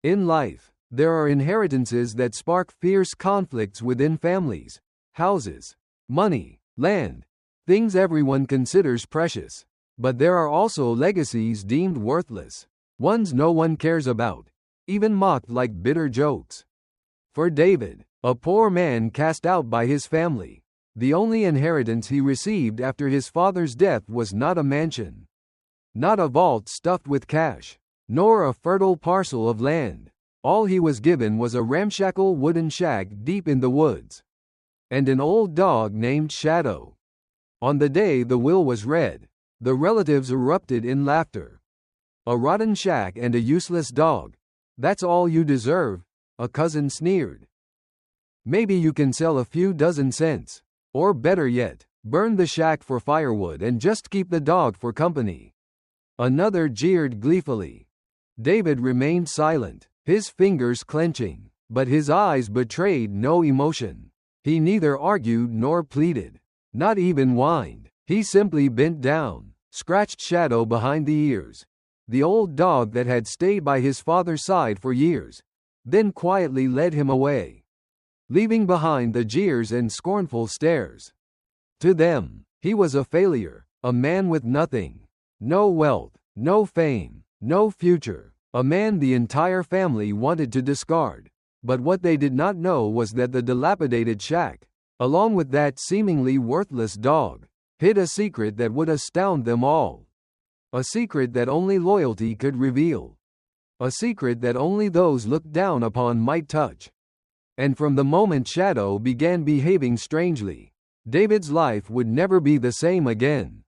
In life, there are inheritances that spark fierce conflicts within families. Houses, money, land, things everyone considers precious. But there are also legacies deemed worthless, ones no one cares about, even mocked like bitter jokes. For David, a poor man cast out by his family, the only inheritance he received after his father's death was not a mansion, not a vault stuffed with cash, nor a fertile parcel of land. All he was given was a ramshackle wooden shack deep in the woods, and an old dog named Shadow. On the day the will was read, the relatives erupted in laughter. A rotten shack and a useless dog. That's all you deserve, a cousin sneered. Maybe you can sell a few dozen cents. Or better yet, burn the shack for firewood and just keep the dog for company. Another jeered gleefully. David remained silent, his fingers clenching, but his eyes betrayed no emotion. He neither argued nor pleaded, not even whined. He simply bent down, scratched Shadow behind the ears, the old dog that had stayed by his father's side for years, then quietly led him away, leaving behind the jeers and scornful stares. To them, he was a failure, a man with nothing, no wealth, no fame, no future, a man the entire family wanted to discard. But what they did not know was that the dilapidated shack, along with that seemingly worthless dog, hid a secret that would astound them all. A secret that only loyalty could reveal. A secret that only those looked down upon might touch. And from the moment Shadow began behaving strangely, David's life would never be the same again.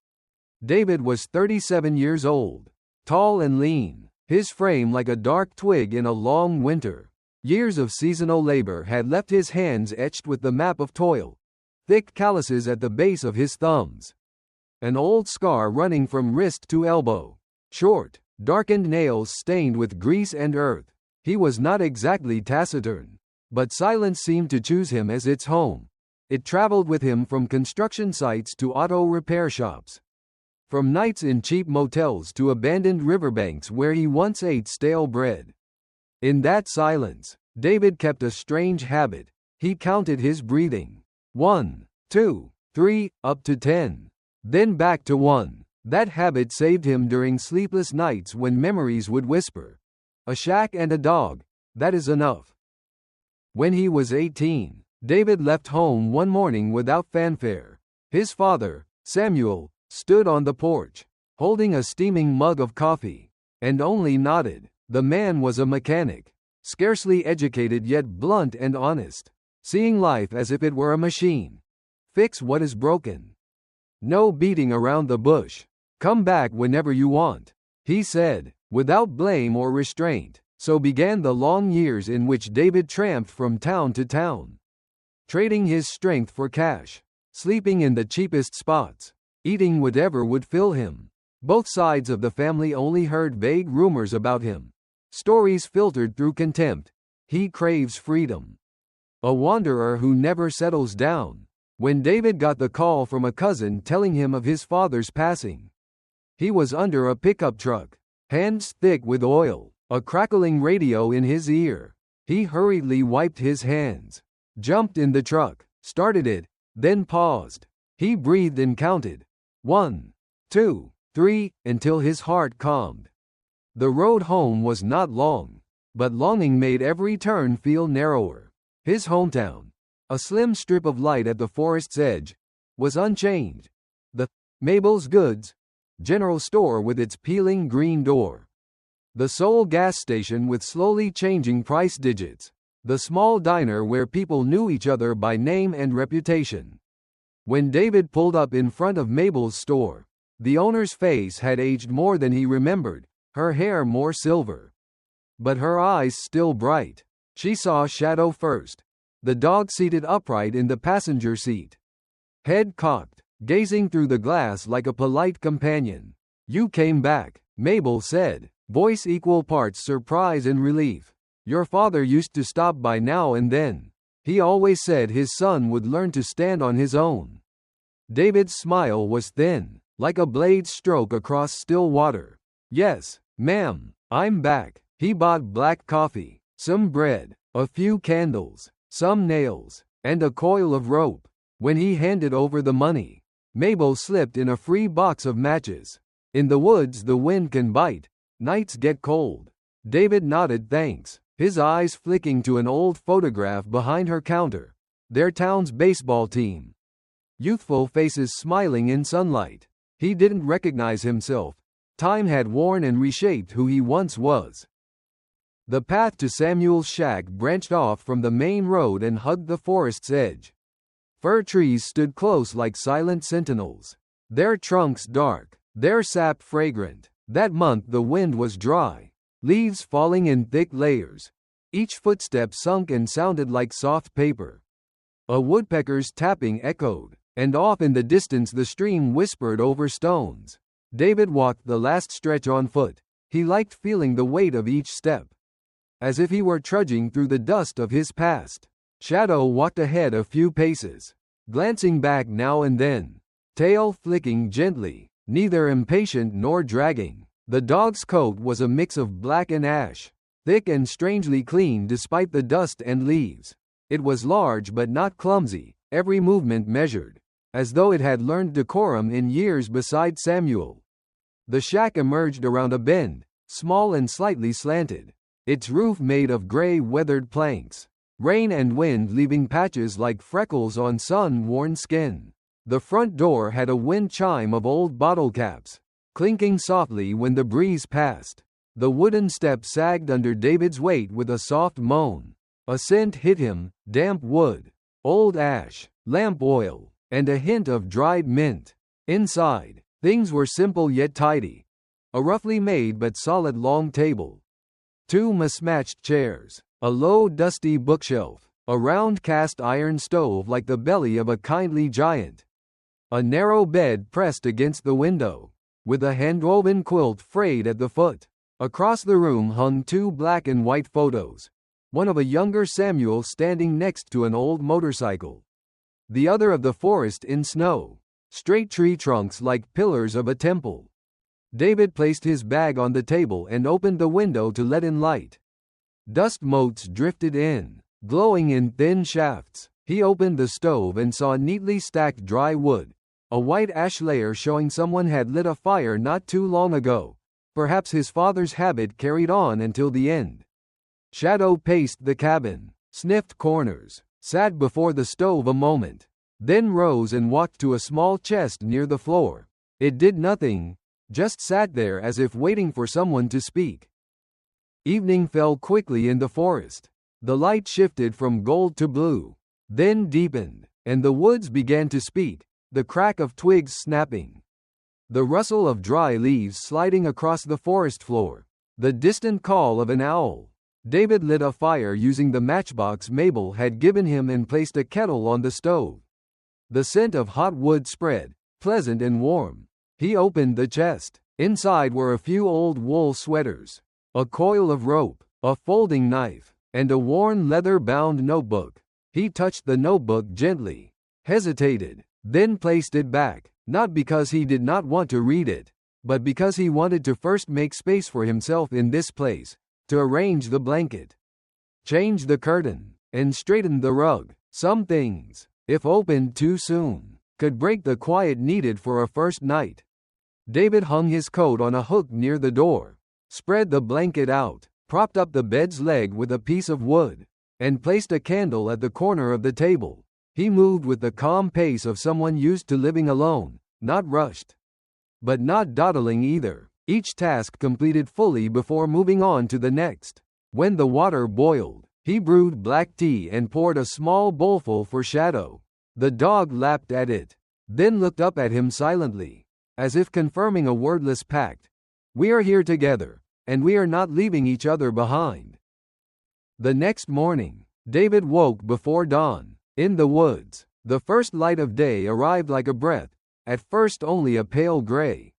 David was 37 years old, tall and lean, his frame like a dark twig in a long winter. Years of seasonal labor had left his hands etched with the map of toil, thick calluses at the base of his thumbs, an old scar running from wrist to elbow, short, darkened nails stained with grease and earth. He was not exactly taciturn, but silence seemed to choose him as its home. It traveled with him from construction sites to auto repair shops, from nights in cheap motels to abandoned riverbanks where he once ate stale bread. In that silence, David kept a strange habit. He counted his breathing. 1, 2, 3, up to 10. Then back to 1. That habit saved him during sleepless nights when memories would whisper, "A shack and a dog, that is enough." When he was 18, David left home one morning without fanfare. His father, Samuel, stood on the porch, holding a steaming mug of coffee, and only nodded. The man was a mechanic, scarcely educated yet blunt and honest, seeing life as if it were a machine. Fix what is broken. No beating around the bush. Come back whenever you want, he said, without blame or restraint. So began the long years in which David tramped from town to town, trading his strength for cash, sleeping in the cheapest spots, eating whatever would fill him. Both sides of the family only heard vague rumors about him, stories filtered through contempt. He craves freedom. A wanderer who never settles down. When David got the call from a cousin telling him of his father's passing, he was under a pickup truck, hands thick with oil, a crackling radio in his ear. He hurriedly wiped his hands, jumped in the truck, started it, then paused. He breathed and counted. 1, 2, 3, until his heart calmed. The road home was not long, but longing made every turn feel narrower. His hometown, a slim strip of light at the forest's edge, was unchanged. The Mabel's Goods general store with its peeling green door. The sole gas station with slowly changing price digits. The small diner where people knew each other by name and reputation. When David pulled up in front of Mabel's store, the owner's face had aged more than he remembered, her hair more silver, but her eyes still bright. She saw Shadow first, the dog seated upright in the passenger seat, head cocked, gazing through the glass like a polite companion. "You came back," Mabel said, voice equal parts surprise and relief. "Your father used to stop by now and then. He always said his son would learn to stand on his own." David's smile was thin, like a blade's stroke across still water. "Yes, ma'am, I'm back," He bought black coffee, some bread, a few candles, some nails, and a coil of rope. When he handed over the money, Mabel slipped in a free box of matches. In the woods the wind can bite, nights get cold. David nodded thanks, his eyes flicking to an old photograph behind her counter. Their town's baseball team. Youthful faces smiling in sunlight. He didn't recognize himself. Time had worn and reshaped who he once was. The path to Samuel's shack branched off from the main road and hugged the forest's edge. Fir trees stood close like silent sentinels, their trunks dark, their sap fragrant. That month the wind was dry, leaves falling in thick layers. Each footstep sunk and sounded like soft paper. A woodpecker's tapping echoed, and off in the distance the stream whispered over stones. David walked the last stretch on foot. He liked feeling the weight of each step, as if he were trudging through the dust of his past. Shadow walked ahead a few paces, glancing back now and then, tail flicking gently, neither impatient nor dragging. The dog's coat was a mix of black and ash, thick and strangely clean despite the dust and leaves. It was large but not clumsy, every movement measured, as though it had learned decorum in years beside Samuel. The shack emerged around a bend, small and slightly slanted, its roof made of gray weathered planks, rain and wind leaving patches like freckles on sun-worn skin. The front door had a wind chime of old bottle caps, clinking softly when the breeze passed. The wooden step sagged under David's weight with a soft moan. A scent hit him, damp wood, old ash, lamp oil, and a hint of dried mint. Inside, things were simple yet tidy. A roughly made but solid long table, two mismatched chairs, a low dusty bookshelf, a round cast iron stove like the belly of a kindly giant, a narrow bed pressed against the window, with a hand-woven quilt frayed at the foot. Across the room hung two black and white photos, one of a younger Samuel standing next to an old motorcycle, the other of the forest in snow, straight tree trunks like pillars of a temple. David placed his bag on the table and opened the window to let in light. Dust motes drifted in, glowing in thin shafts. He opened the stove and saw neatly stacked dry wood, a white ash layer showing someone had lit a fire not too long ago. Perhaps his father's habit carried on until the end. Shadow paced the cabin, sniffed corners, sat before the stove a moment, then rose and walked to a small chest near the floor. It did nothing, just sat there as if waiting for someone to speak. Evening fell quickly in the forest. The light shifted from gold to blue, then deepened, and the woods began to speak, the crack of twigs snapping, the rustle of dry leaves sliding across the forest floor, the distant call of an owl. David lit a fire using the matchbox Mabel had given him and placed a kettle on the stove. The scent of hot wood spread, pleasant and warm. He opened the chest. Inside were a few old wool sweaters, a coil of rope, a folding knife, and a worn leather-bound notebook. He touched the notebook gently, hesitated, then placed it back, not because he did not want to read it, but because he wanted to first make space for himself in this place, to arrange the blanket, change the curtain, and straighten the rug. Some things, if opened too soon, could break the quiet needed for a first night. David hung his coat on a hook near the door, spread the blanket out, propped up the bed's leg with a piece of wood, and placed a candle at the corner of the table. He moved with the calm pace of someone used to living alone, not rushed, but not dawdling either. Each task completed fully before moving on to the next. When the water boiled, he brewed black tea and poured a small bowlful for Shadow. The dog lapped at it, then looked up at him silently, as if confirming a wordless pact. We are here together, and we are not leaving each other behind. The next morning, David woke before dawn. In the woods, the first light of day arrived like a breath, at first only a pale gray.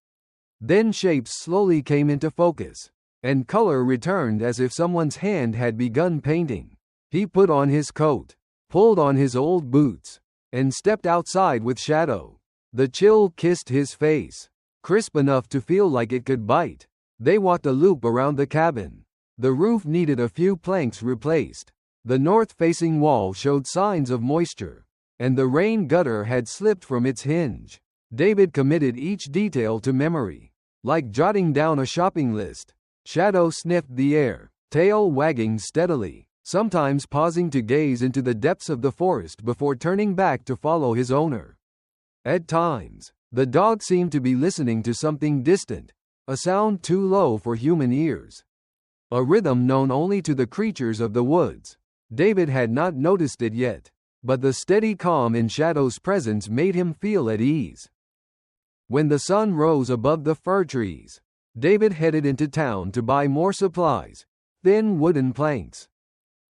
Then shapes slowly came into focus, and color returned as if someone's hand had begun painting. He put on his coat, pulled on his old boots, and stepped outside with Shadow. The chill kissed his face, crisp enough to feel like it could bite. They walked a loop around the cabin, The roof needed a few planks replaced. The north-facing wall showed signs of moisture, and the rain gutter had slipped from its hinge. David committed each detail to memory, like jotting down a shopping list. Shadow sniffed the air, tail wagging steadily, sometimes pausing to gaze into the depths of the forest before turning back to follow his owner. At times, the dog seemed to be listening to something distant, a sound too low for human ears. A rhythm known only to the creatures of the woods. David had not noticed it yet, but the steady calm in Shadow's presence made him feel at ease. When the sun rose above the fir trees, David headed into town to buy more supplies: thin wooden planks,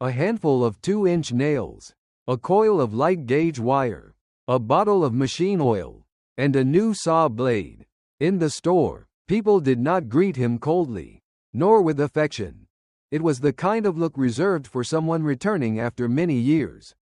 a handful of 2-inch nails, a coil of light-gauge wire, a bottle of machine oil, and a new saw blade. In the store, people did not greet him coldly, nor with affection. It was the kind of look reserved for someone returning after many years.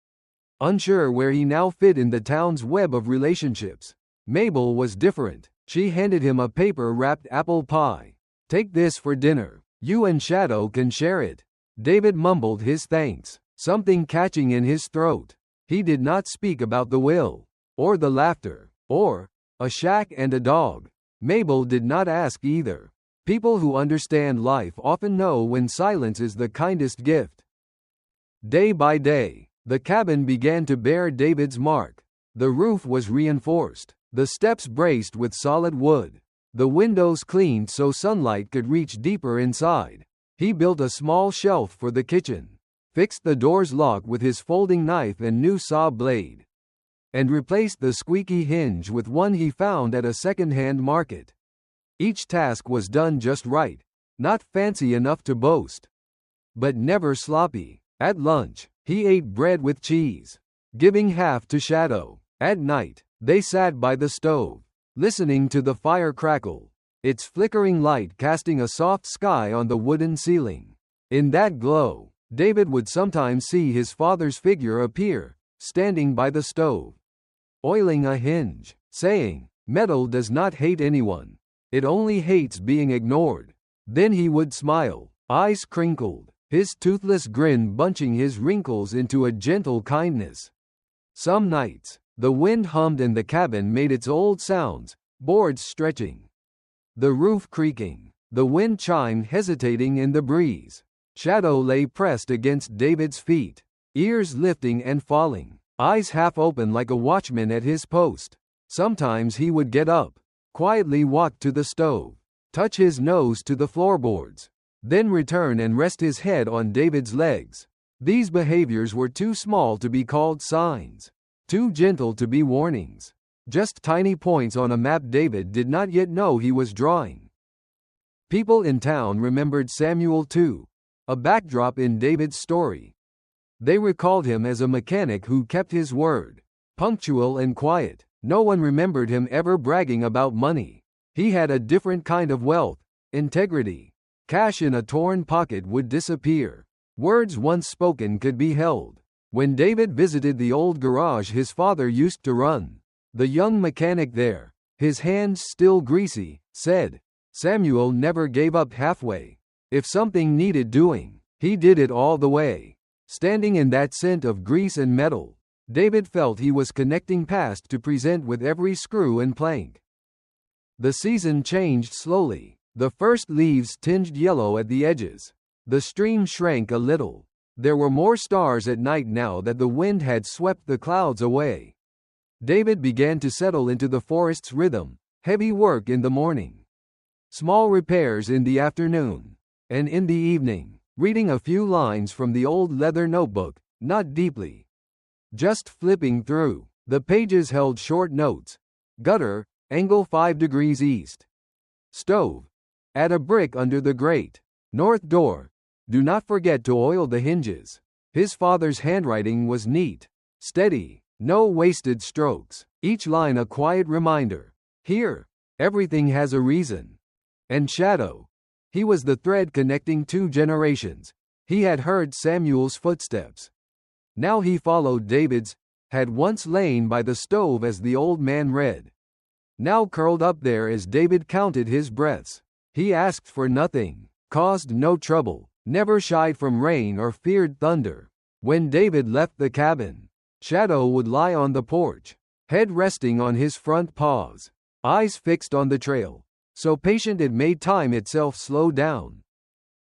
Unsure where he now fit in the town's web of relationships, Mabel was different. She handed him a paper-wrapped apple pie. "Take this for dinner. You and Shadow can share it." David mumbled his thanks, something catching in his throat. He did not speak about the will, or the laughter, or a shack and a dog. Mabel did not ask either. People who understand life often know when silence is the kindest gift. Day by day, the cabin began to bear David's mark. The roof was reinforced, the steps braced with solid wood, the windows cleaned so sunlight could reach deeper inside. He built a small shelf for the kitchen, fixed the door's lock with his folding knife and new saw blade, and replaced the squeaky hinge with one he found at a second-hand market. Each task was done just right, not fancy enough to boast, but never sloppy. At lunch, he ate bread with cheese, giving half to Shadow. At night, they sat by the stove, listening to the fire crackle, its flickering light casting a soft sky on the wooden ceiling. In that glow, David would sometimes see his father's figure appear, standing by the stove, oiling a hinge, saying, "Metal does not hate anyone. It only hates being ignored." Then he would smile, eyes crinkled, his toothless grin bunching his wrinkles into a gentle kindness. Some nights, the wind hummed and the cabin made its old sounds, boards stretching, the roof creaking, the wind chimed hesitating in the breeze. Shadow lay pressed against David's feet, ears lifting and falling, eyes half open like a watchman at his post. Sometimes he would get up, quietly walk to the stove, touch his nose to the floorboards, then return and rest his head on David's legs. These behaviors were too small to be called signs, too gentle to be warnings, just tiny points on a map David did not yet know he was drawing. People in town remembered Samuel too, a backdrop in David's story. They recalled him as a mechanic who kept his word, punctual and quiet. No one remembered him ever bragging about money. He had a different kind of wealth, integrity. Cash in a torn pocket would disappear. Words once spoken could be held. When David visited the old garage his father used to run, the young mechanic there, his hands still greasy, said, "Samuel never gave up halfway. If something needed doing, he did it all the way." Standing in that scent of grease and metal, David felt he was connecting past to present with every screw and plank. The season changed slowly. The first leaves tinged yellow at the edges. The stream shrank a little. There were more stars at night now that the wind had swept the clouds away. David began to settle into the forest's rhythm, heavy work in the morning, small repairs in the afternoon, and in the evening, reading a few lines from the old leather notebook, not deeply, just flipping through. The pages held short notes. Gutter, angle 5 degrees east. Stove, add a brick under the grate. North door, do not forget to oil the hinges. His father's handwriting was neat, steady, no wasted strokes, each line a quiet reminder. Here, everything has a reason. And Shadow, he was the thread connecting 2 generations. He had heard Samuel's footsteps. Now he followed David's, had once lain by the stove as the old man read. Now curled up there as David counted his breaths. He asked for nothing, caused no trouble, never shied from rain or feared thunder. When David left the cabin, Shadow would lie on the porch, head resting on his front paws, eyes fixed on the trail, so patient it made time itself slow down.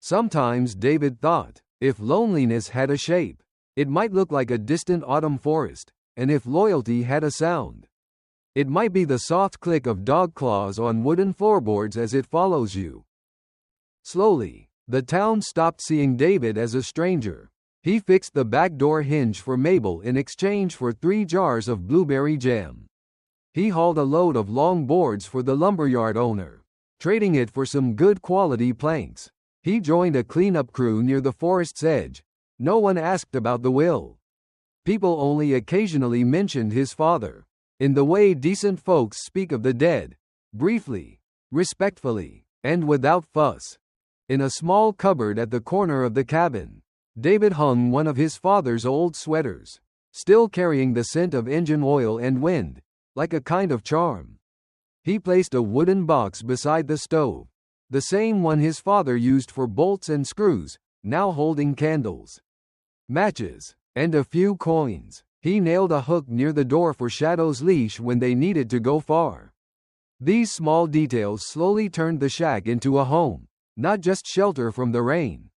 Sometimes David thought, if loneliness had a shape, it might look like a distant autumn forest, and if loyalty had a sound, it might be the soft click of dog claws on wooden floorboards as it follows you. Slowly, the town stopped seeing David as a stranger. He fixed the back door hinge for Mabel in exchange for 3 jars of blueberry jam. He hauled a load of long boards for the lumberyard owner, trading it for some good quality planks. He joined a cleanup crew near the forest's edge. No one asked about the will. People only occasionally mentioned his father, in the way decent folks speak of the dead, briefly, respectfully, and without fuss. In a small cupboard at the corner of the cabin, David hung one of his father's old sweaters, still carrying the scent of engine oil and wind, like a kind of charm. He placed a wooden box beside the stove, the same one his father used for bolts and screws, now holding candles, matches, and a few coins. He nailed a hook near the door for Shadow's leash when they needed to go far. These small details slowly turned the shack into a home, not just shelter from the rain,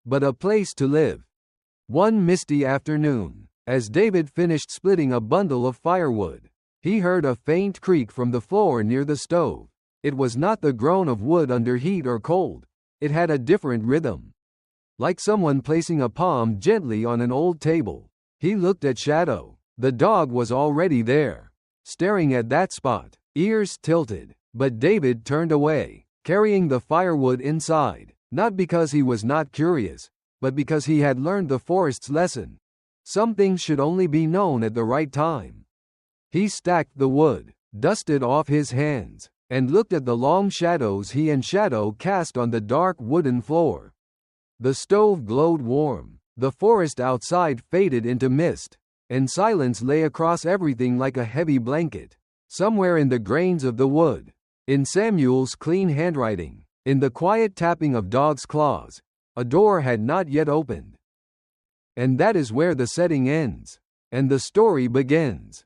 but a place to live. One misty afternoon, as David finished splitting a bundle of firewood, he heard a faint creak from the floor near the stove. It was not the groan of wood under heat or cold. It had a different rhythm, like someone placing a palm gently on an old table. He looked at Shadow. The dog was already there, staring at that spot, ears tilted, but David turned away, carrying the firewood inside, not because he was not curious, but because he had learned the forest's lesson. Some things should only be known at the right time. He stacked the wood, dusted off his hands, and looked at the long shadows he and Shadow cast on the dark wooden floor. The stove glowed warm, the forest outside faded into mist, and silence lay across everything like a heavy blanket. Somewhere in the grains of the wood, in Samuel's clean handwriting, in the quiet tapping of dogs' claws, a door had not yet opened. And that is where the setting ends, and the story begins.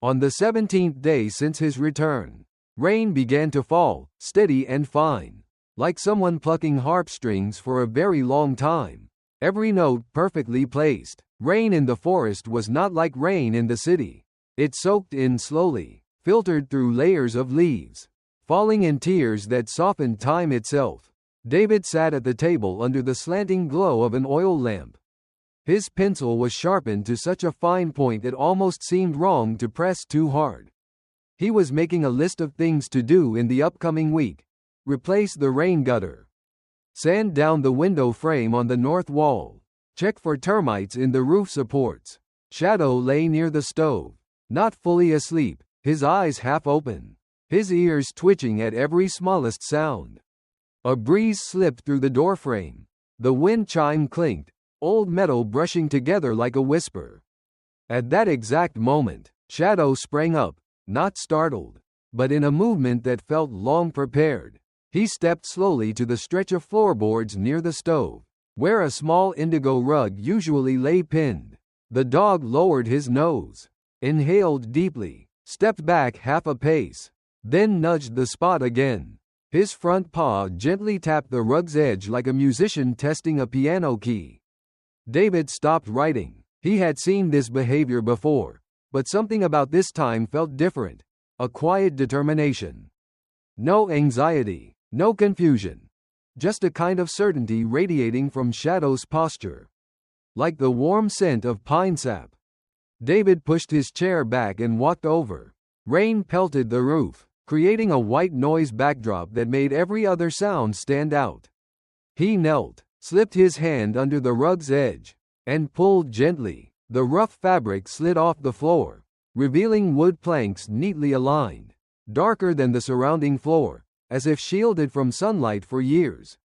On the 17th day since his return, rain began to fall, steady and fine, like someone plucking harp strings for a very long time, every note perfectly placed. Rain in the forest was not like rain in the city. It soaked in slowly, filtered through layers of leaves, falling in tears that softened time itself. David sat at the table under the slanting glow of an oil lamp. His pencil was sharpened to such a fine point it almost seemed wrong to press too hard. He was making a list of things to do in the upcoming week. Replace the rain gutter, sand down the window frame on the north wall, check for termites in the roof supports. Shadow lay near the stove, not fully asleep, his eyes half open, his ears twitching at every smallest sound. A breeze slipped through the doorframe. The wind chime clinked, old metal brushing together like a whisper. At that exact moment, Shadow sprang up, not startled, but in a movement that felt long prepared. He stepped slowly to the stretch of floorboards near the stove, where a small indigo rug usually lay pinned. The dog lowered his nose, inhaled deeply, stepped back half a pace, then nudged the spot again. His front paw gently tapped the rug's edge like a musician testing a piano key. David stopped writing. He had seen this behavior before, but something about this time felt different. A quiet determination. No anxiety, no confusion. Just a kind of certainty radiating from Shadow's posture, like the warm scent of pine sap. David pushed his chair back and walked over. Rain pelted the roof, creating a white noise backdrop that made every other sound stand out. He knelt, slipped his hand under the rug's edge, and pulled gently. The rough fabric slid off the floor, revealing wood planks neatly aligned, darker than the surrounding floor, as if shielded from sunlight for years.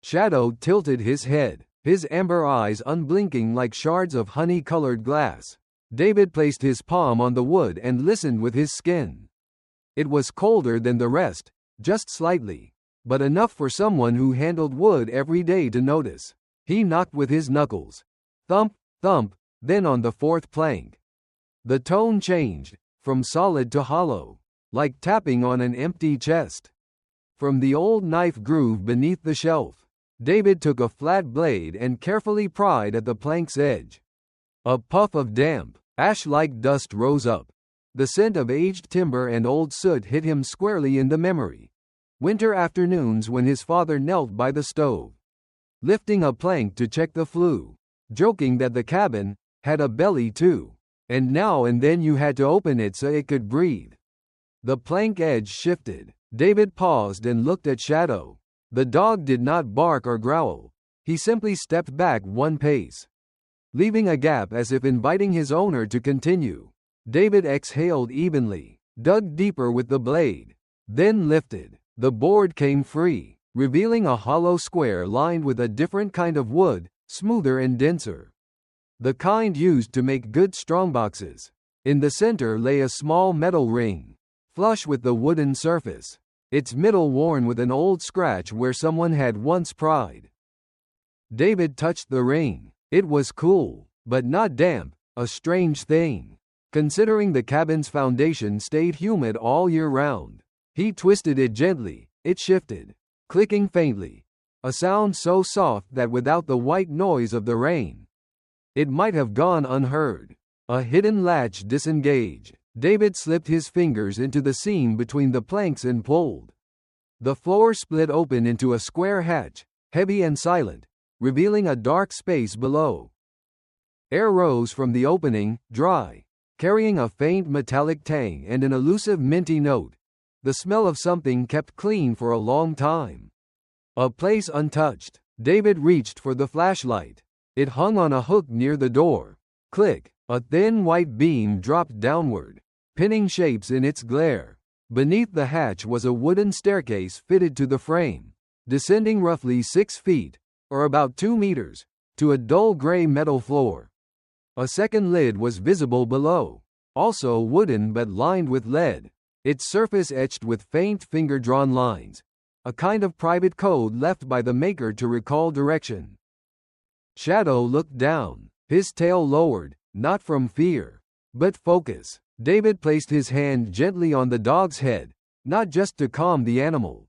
Shadow tilted his head, his amber eyes unblinking like shards of honey-colored glass. David placed his palm on the wood and listened with his skin. It was colder than the rest, just slightly, but enough for someone who handled wood every day to notice. He knocked with his knuckles. Thump, thump, then on the fourth plank. The tone changed, from solid to hollow, like tapping on an empty chest. From the old knife groove beneath the shelf, David took a flat blade and carefully pried at the plank's edge. A puff of damp, ash-like dust rose up. The scent of aged timber and old soot hit him squarely in the memory. Winter afternoons when his father knelt by the stove, lifting a plank to check the flue, joking that the cabin had a belly too, and now and then you had to open it so it could breathe. The plank edge shifted. David paused and looked at Shadow. The dog did not bark or growl. He simply stepped back one pace, leaving a gap as if inviting his owner to continue. David exhaled evenly, dug deeper with the blade, then lifted. The board came free, revealing a hollow square lined with a different kind of wood, smoother and denser. The kind used to make good strongboxes. In the center lay a small metal ring, flush with the wooden surface, its middle worn with an old scratch where someone had once pried. David touched the ring. It was cool, but not damp, a strange thing, considering the cabin's foundation stayed humid all year round. He twisted it gently. It shifted, clicking faintly, a sound so soft that without the white noise of the rain, it might have gone unheard. A hidden latch disengaged. David slipped his fingers into the seam between the planks and pulled. The floor split open into a square hatch, heavy and silent, revealing a dark space below. Air rose from the opening, dry, carrying a faint metallic tang and an elusive minty note. The smell of something kept clean for a long time. A place untouched. David reached for the flashlight. It hung on a hook near the door. Click. A thin white beam dropped downward, pinning shapes in its glare. Beneath the hatch was a wooden staircase fitted to the frame, descending roughly 6 feet, or about 2 meters, to a dull gray metal floor. A second lid was visible below, also wooden but lined with lead, its surface etched with faint finger-drawn lines, a kind of private code left by the maker to recall direction. Shadow looked down, his tail lowered, not from fear, but focus. David placed his hand gently on the dog's head, not just to calm the animal,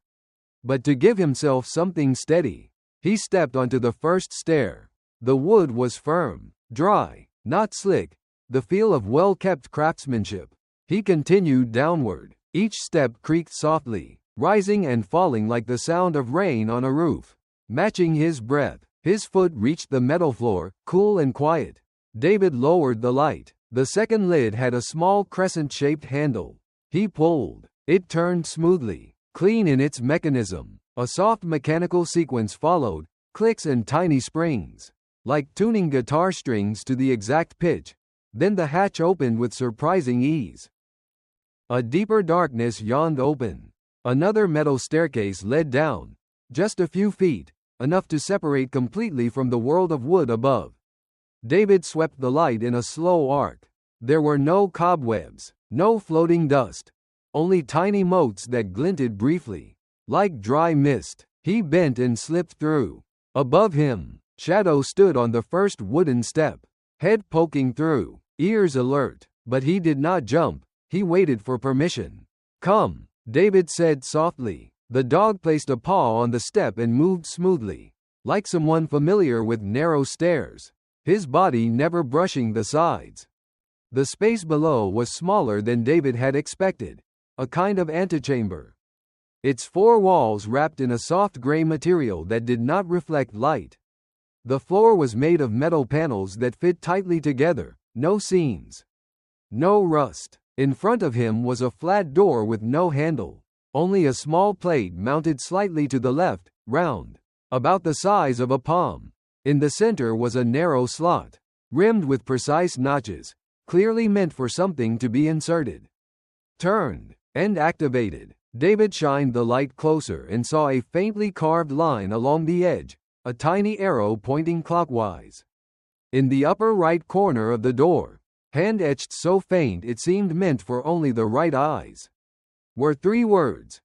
but to give himself something steady. He stepped onto the first stair. The wood was firm, dry, not slick, the feel of well-kept craftsmanship. He continued downward. Each step creaked softly, rising and falling like the sound of rain on a roof. Matching his breath, his foot reached the metal floor, cool and quiet. David lowered the light. The second lid had a small crescent-shaped handle. He pulled. It turned smoothly, clean in its mechanism. A soft mechanical sequence followed, clicks and tiny springs, like tuning guitar strings to the exact pitch. Then the hatch opened with surprising ease. A deeper darkness yawned open. Another metal staircase led down, just a few feet, enough to separate completely from the world of wood above. David swept the light in a slow arc. There were no cobwebs, no floating dust, only tiny motes that glinted briefly, like dry mist. He bent and slipped through. Above him, Shadow stood on the first wooden step, head poking through, ears alert, but he did not jump. He waited for permission. "Come," David said softly. The dog placed a paw on the step and moved smoothly, like someone familiar with narrow stairs, his body never brushing the sides. The space below was smaller than David had expected, a kind of antechamber. Its 4 walls wrapped in a soft gray material that did not reflect light. The floor was made of metal panels that fit tightly together, no seams, no rust. In front of him was a flat door with no handle, only a small plate mounted slightly to the left, round, about the size of a palm. In the center was a narrow slot, rimmed with precise notches, clearly meant for something to be inserted. Turned, and activated. David shined the light closer and saw a faintly carved line along the edge, a tiny arrow pointing clockwise. In the upper right corner of the door, hand-etched so faint it seemed meant for only the right eyes, were 3 words: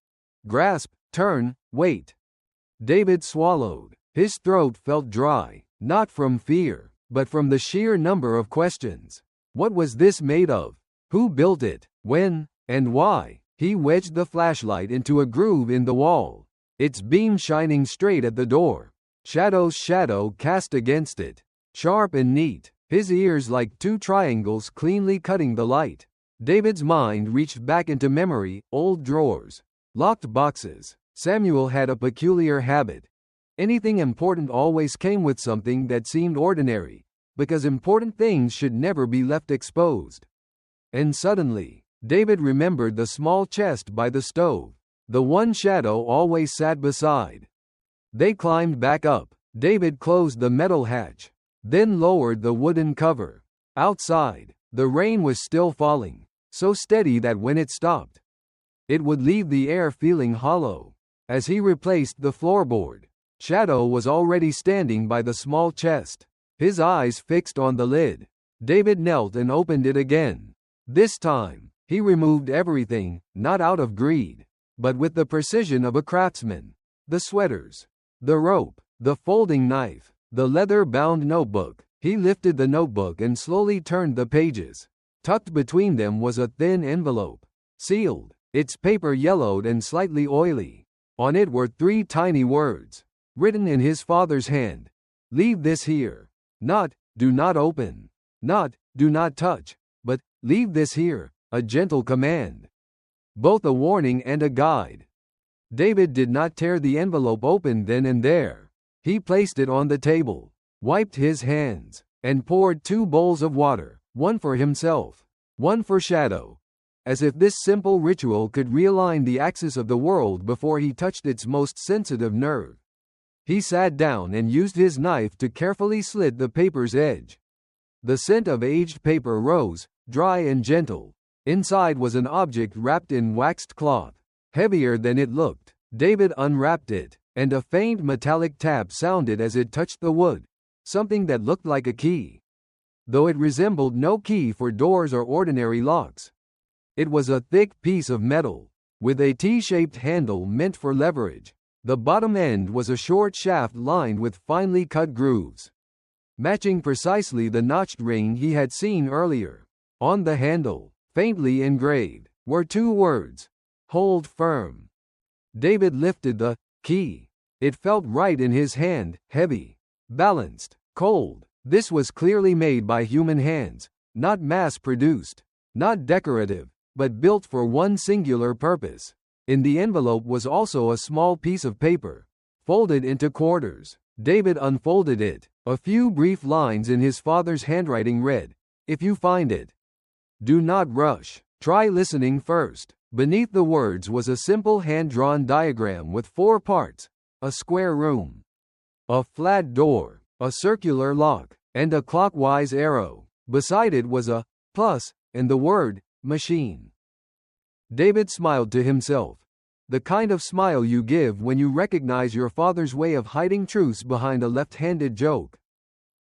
grasp, turn, Wait. David swallowed. His throat felt dry, not from fear, but from the sheer number of questions. What was this made of? Who built it? When? And why? He wedged the flashlight into a groove in the wall, its beam shining straight at the door. Shadow's shadow cast against it, sharp and neat, his ears like two triangles cleanly cutting the light. David's mind reached back into memory, old drawers, locked boxes. Samuel had a peculiar habit. Anything important always came with something that seemed ordinary, because important things should never be left exposed. And suddenly, David remembered the small chest by the stove, the one Shadow always sat beside. They climbed back up. David closed the metal hatch, then lowered the wooden cover. Outside, the rain was still falling, so steady that when it stopped, it would leave the air feeling hollow. As he replaced the floorboard, Shadow was already standing by the small chest, his eyes fixed on the lid. David knelt and opened it again. This time, he removed everything, not out of greed, but with the precision of a craftsman. The sweaters, the rope, the folding knife, the leather-bound notebook. He lifted the notebook and slowly turned the pages. Tucked between them was a thin envelope, sealed, its paper yellowed and slightly oily. On it were 3 tiny words, written in his father's hand. Leave this here. Not, do not open. Not, do not touch. But, leave this here, a gentle command. Both a warning and a guide. David did not tear the envelope open then and there. He placed it on the table, wiped his hands, and poured 2 bowls of water, one for himself, one for Shadow, as if this simple ritual could realign the axis of the world before he touched its most sensitive nerve. He sat down and used his knife to carefully slit the paper's edge. The scent of aged paper rose, dry and gentle. Inside was an object wrapped in waxed cloth, heavier than it looked. David unwrapped it, and a faint metallic tap sounded as it touched the wood, something that looked like a key, though it resembled no key for doors or ordinary locks. It was a thick piece of metal, with a T-shaped handle meant for leverage. The bottom end was a short shaft lined with finely cut grooves, matching precisely the notched ring he had seen earlier. On the handle, faintly engraved, were 2 words, hold firm. David lifted the key. It felt right in his hand, heavy, balanced, cold. This was clearly made by human hands, not mass-produced, not decorative, but built for one singular purpose. In the envelope was also a small piece of paper, folded into quarters. David unfolded it. A few brief lines in his father's handwriting read, "If you find it, do not rush. Try listening first." Beneath the words was a simple hand-drawn diagram with 4 parts: a square room, a flat door, a circular lock, and a clockwise arrow. Beside it was a plus and the word machine. David smiled to himself, the kind of smile you give when you recognize your father's way of hiding truths behind a left-handed joke.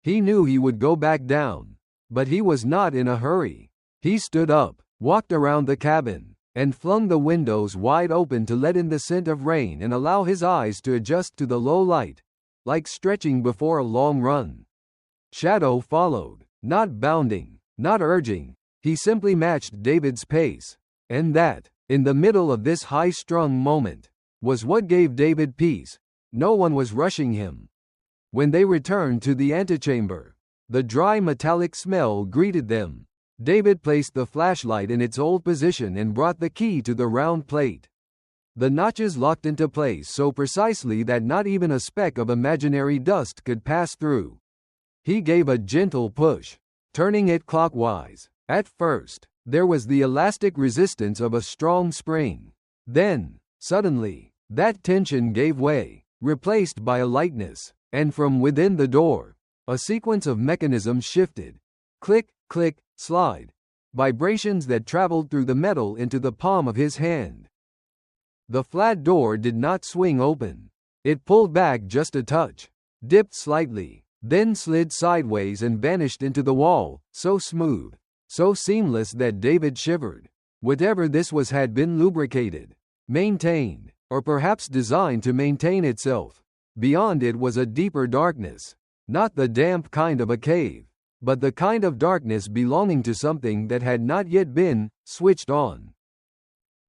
He knew he would go back down, but he was not in a hurry. He stood up, walked around the cabin, and flung the windows wide open to let in the scent of rain and allow his eyes to adjust to the low light, like stretching before a long run. Shadow followed, not bounding, not urging. He simply matched David's pace. And that, in the middle of this high-strung moment, was what gave David peace. No one was rushing him. When they returned to the antechamber, the dry metallic smell greeted them. David placed the flashlight in its old position and brought the key to the round plate. The notches locked into place so precisely that not even a speck of imaginary dust could pass through. He gave a gentle push, turning it clockwise. At first, there was the elastic resistance of a strong spring. Then, suddenly, that tension gave way, replaced by a lightness, and from within the door, a sequence of mechanisms shifted. Click, click, slide. Vibrations that traveled through the metal into the palm of his hand. The flat door did not swing open. It pulled back just a touch, dipped slightly, then slid sideways and vanished into the wall, so smooth, so seamless that David shivered. Whatever this was had been lubricated, maintained, or perhaps designed to maintain itself. Beyond it was a deeper darkness. Not the damp kind of a cave, but the kind of darkness belonging to something that had not yet been switched on.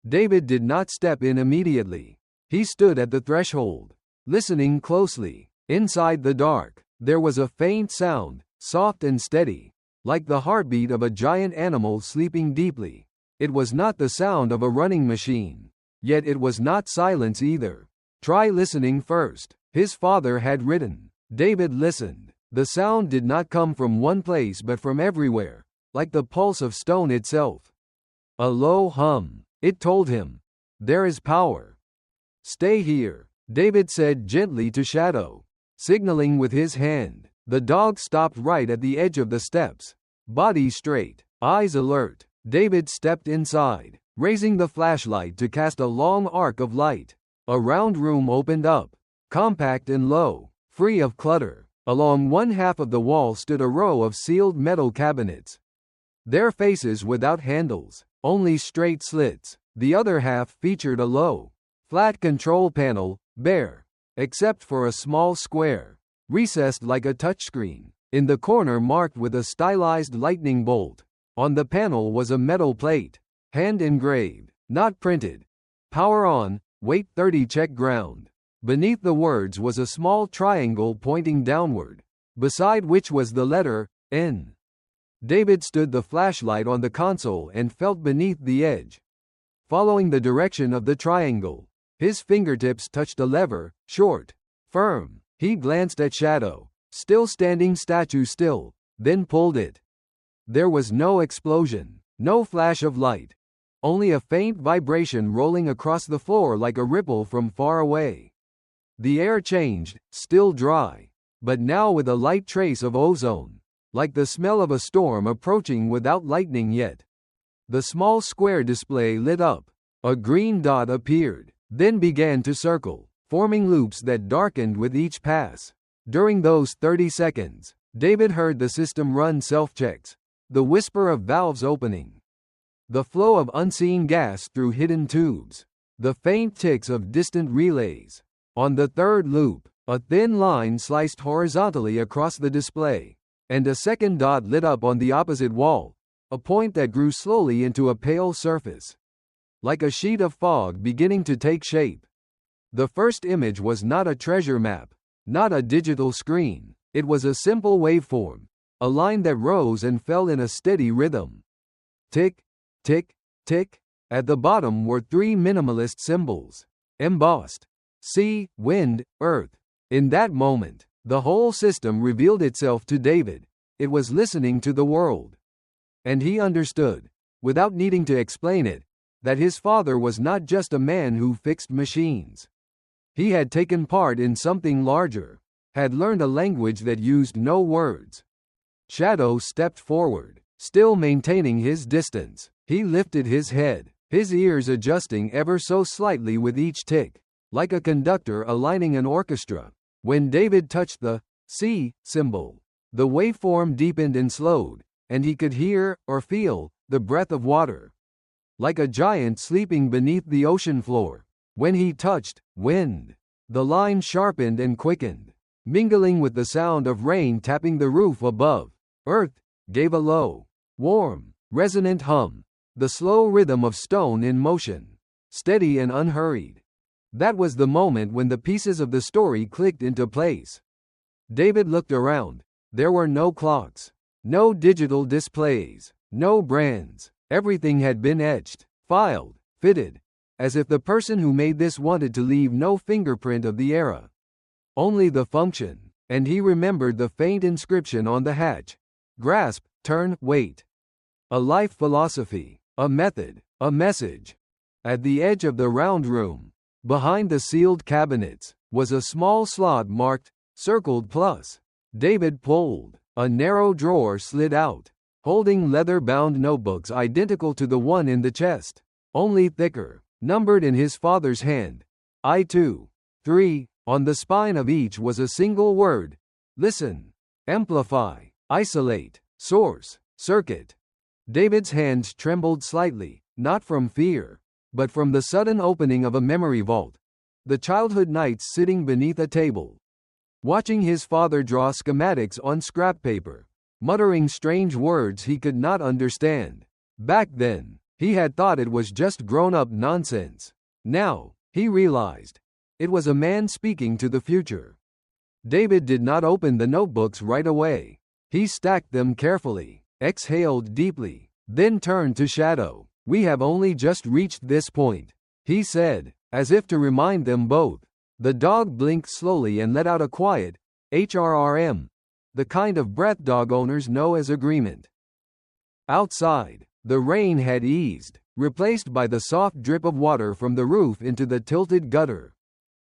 David did not step in immediately. He stood at the threshold, listening closely. Inside the dark, there was a faint sound, soft and steady, like the heartbeat of a giant animal sleeping deeply. It was not the sound of a running machine. Yet it was not silence either. "Try listening first," his father had written. David listened. The sound did not come from one place but from everywhere, like the pulse of stone itself. A low hum. It told him, "There is power. Stay here," David said gently to Shadow, signaling with his hand. The dog stopped right at the edge of the steps, body straight, eyes alert. David stepped inside, raising the flashlight to cast a long arc of light. A round room opened up, compact and low, free of clutter. Along one half of the wall stood a row of sealed metal cabinets, their faces without handles, only straight slits. The other half featured a low, flat control panel, bare, except for a small square, recessed like a touchscreen, in the corner marked with a stylized lightning bolt. On the panel was a metal plate, hand-engraved, not printed. "Power on, wait 30 check ground." Beneath the words was a small triangle pointing downward, beside which was the letter N. David stood the flashlight on the console and felt beneath the edge. Following the direction of the triangle, his fingertips touched a lever, short, firm. He glanced at Shadow, still standing statue still, then pulled it. There was no explosion, no flash of light, only a faint vibration rolling across the floor like a ripple from far away. The air changed, still dry, but now with a light trace of ozone, like the smell of a storm approaching without lightning yet. The small square display lit up. A green dot appeared, then began to circle, forming loops that darkened with each pass. During those 30 seconds, David heard the system run self-checks, the whisper of valves opening, the flow of unseen gas through hidden tubes, the faint ticks of distant relays. On the third loop, a thin line sliced horizontally across the display, and a second dot lit up on the opposite wall, a point that grew slowly into a pale surface, like a sheet of fog beginning to take shape. The first image was not a treasure map, not a digital screen. It was a simple waveform, a line that rose and fell in a steady rhythm. Tick, tick, tick. At the bottom were 3 minimalist symbols, embossed: sea, wind, earth. In that moment, the whole system revealed itself to David. It was listening to the world. And he understood, without needing to explain it, that his father was not just a man who fixed machines. He had taken part in something larger, had learned a language that used no words. Shadow stepped forward, still maintaining his distance. He lifted his head, his ears adjusting ever so slightly with each tick, like a conductor aligning an orchestra. When David touched the C symbol, the waveform deepened and slowed, and he could hear, or feel, the breath of water, like a giant sleeping beneath the ocean floor. When he touched wind, the line sharpened and quickened, mingling with the sound of rain tapping the roof above. Earth gave a low, warm, resonant hum, the slow rhythm of stone in motion, steady and unhurried. That was the moment when the pieces of the story clicked into place. David looked around. There were no clocks, no digital displays, no brands. Everything had been etched, filed, fitted, as if the person who made this wanted to leave no fingerprint of the era. Only the function, and he remembered the faint inscription on the hatch: grasp, turn, wait. A life philosophy, a method, a message. At the edge of the round room, behind the sealed cabinets, was a small slot marked, circled plus. David pulled. A narrow drawer slid out, holding leather-bound notebooks identical to the one in the chest, only thicker, numbered in his father's hand. I-2, 3. On the spine of each was a single word: listen, amplify, isolate, source, circuit. David's hands trembled slightly, not from fear, but from the sudden opening of a memory vault. The childhood nights sitting beneath a table, watching his father draw schematics on scrap paper, muttering strange words he could not understand. Back then, he had thought it was just grown-up nonsense. Now, he realized, it was a man speaking to the future. David did not open the notebooks right away. He stacked them carefully, exhaled deeply, then turned to Shadow. "We have only just reached this point," he said, as if to remind them both. The dog blinked slowly and let out a quiet, HRRM, the kind of breath dog owners know as agreement. Outside, the rain had eased, replaced by the soft drip of water from the roof into the tilted gutter.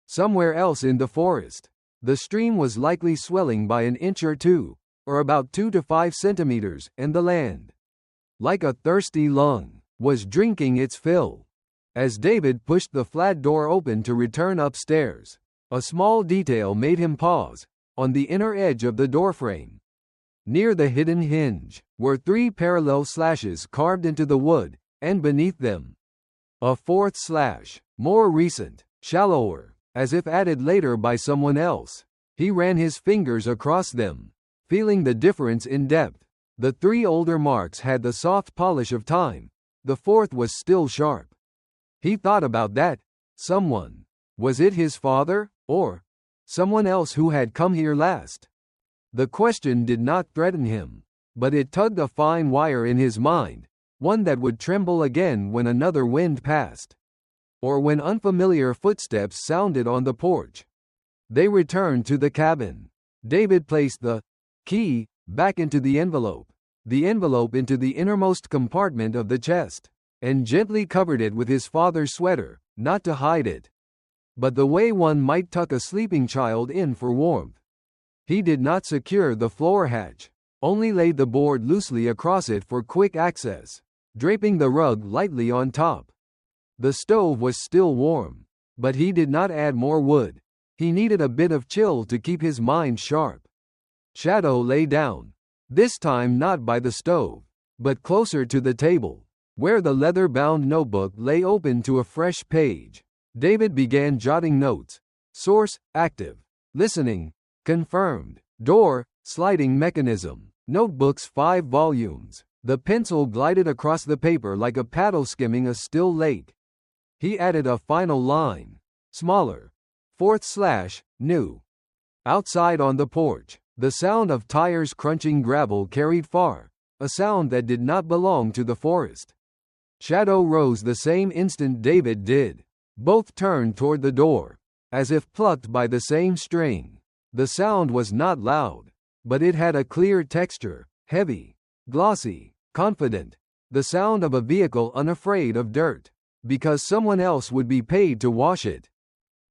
Somewhere else in the forest, the stream was likely swelling by an inch or two, or about 2 to 5 centimeters, and the land, like a thirsty lung, was drinking its fill. As David pushed the flat door open to return upstairs, a small detail made him pause. On the inner edge of the doorframe, near the hidden hinge, were 3 parallel slashes carved into the wood, and beneath them, a 4th slash, more recent, shallower, as if added later by someone else. He ran his fingers across them, feeling the difference in depth. The 3 older marks had the soft polish of time. The 4th was still sharp. He thought about that. Someone. Was it his father, or someone else who had come here last? The question did not threaten him, but it tugged a fine wire in his mind, one that would tremble again when another wind passed, or when unfamiliar footsteps sounded on the porch. They returned to the cabin. David placed the key back into the envelope into the innermost compartment of the chest, and gently covered it with his father's sweater, not to hide it, but the way one might tuck a sleeping child in for warmth. He did not secure the floor hatch, only laid the board loosely across it for quick access, draping the rug lightly on top. The stove was still warm, but he did not add more wood. He needed a bit of chill to keep his mind sharp. Shadow lay down, this time not by the stove, but closer to the table, where the leather-bound notebook lay open to a fresh page. David began jotting notes. Source, active. Listening, confirmed. Door, sliding mechanism. Notebooks 5 volumes. The pencil glided across the paper like a paddle skimming a still lake. He added a final line. Smaller. 4th slash, new. Outside on the porch, the sound of tires crunching gravel carried far, a sound that did not belong to the forest. Shadow rose the same instant David did. Both turned toward the door, as if plucked by the same string. The sound was not loud, but it had a clear texture, heavy, glossy, confident, the sound of a vehicle unafraid of dirt, because someone else would be paid to wash it.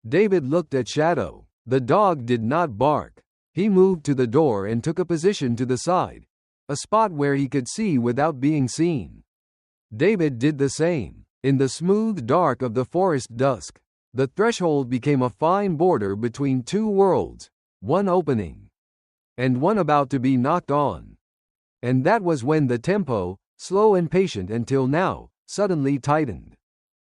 David looked at Shadow. The dog did not bark. He moved to the door and took a position to the side, a spot where he could see without being seen. David did the same. In the smooth dark of the forest dusk, the threshold became a fine border between 2 worlds, one opening, and one about to be knocked on. And that was when the tempo, slow and patient until now, suddenly tightened.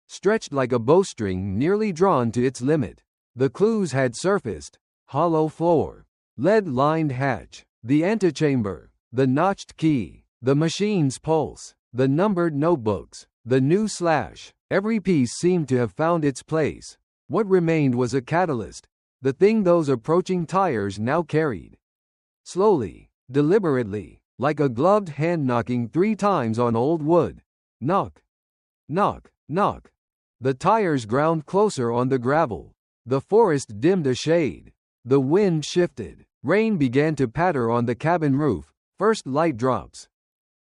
Stretched like a bowstring nearly drawn to its limit. The clues had surfaced: hollow floor, lead-lined hatch, the antechamber, the notched key, the machine's pulse, the numbered notebooks, the new slash. Every piece seemed to have found its place. What remained was a catalyst, the thing those approaching tires now carried. Slowly, deliberately, like a gloved hand knocking 3 times on old wood. Knock, knock, knock. The tires ground closer on the gravel. The forest dimmed a shade. The wind shifted. Rain began to patter on the cabin roof, first light drops,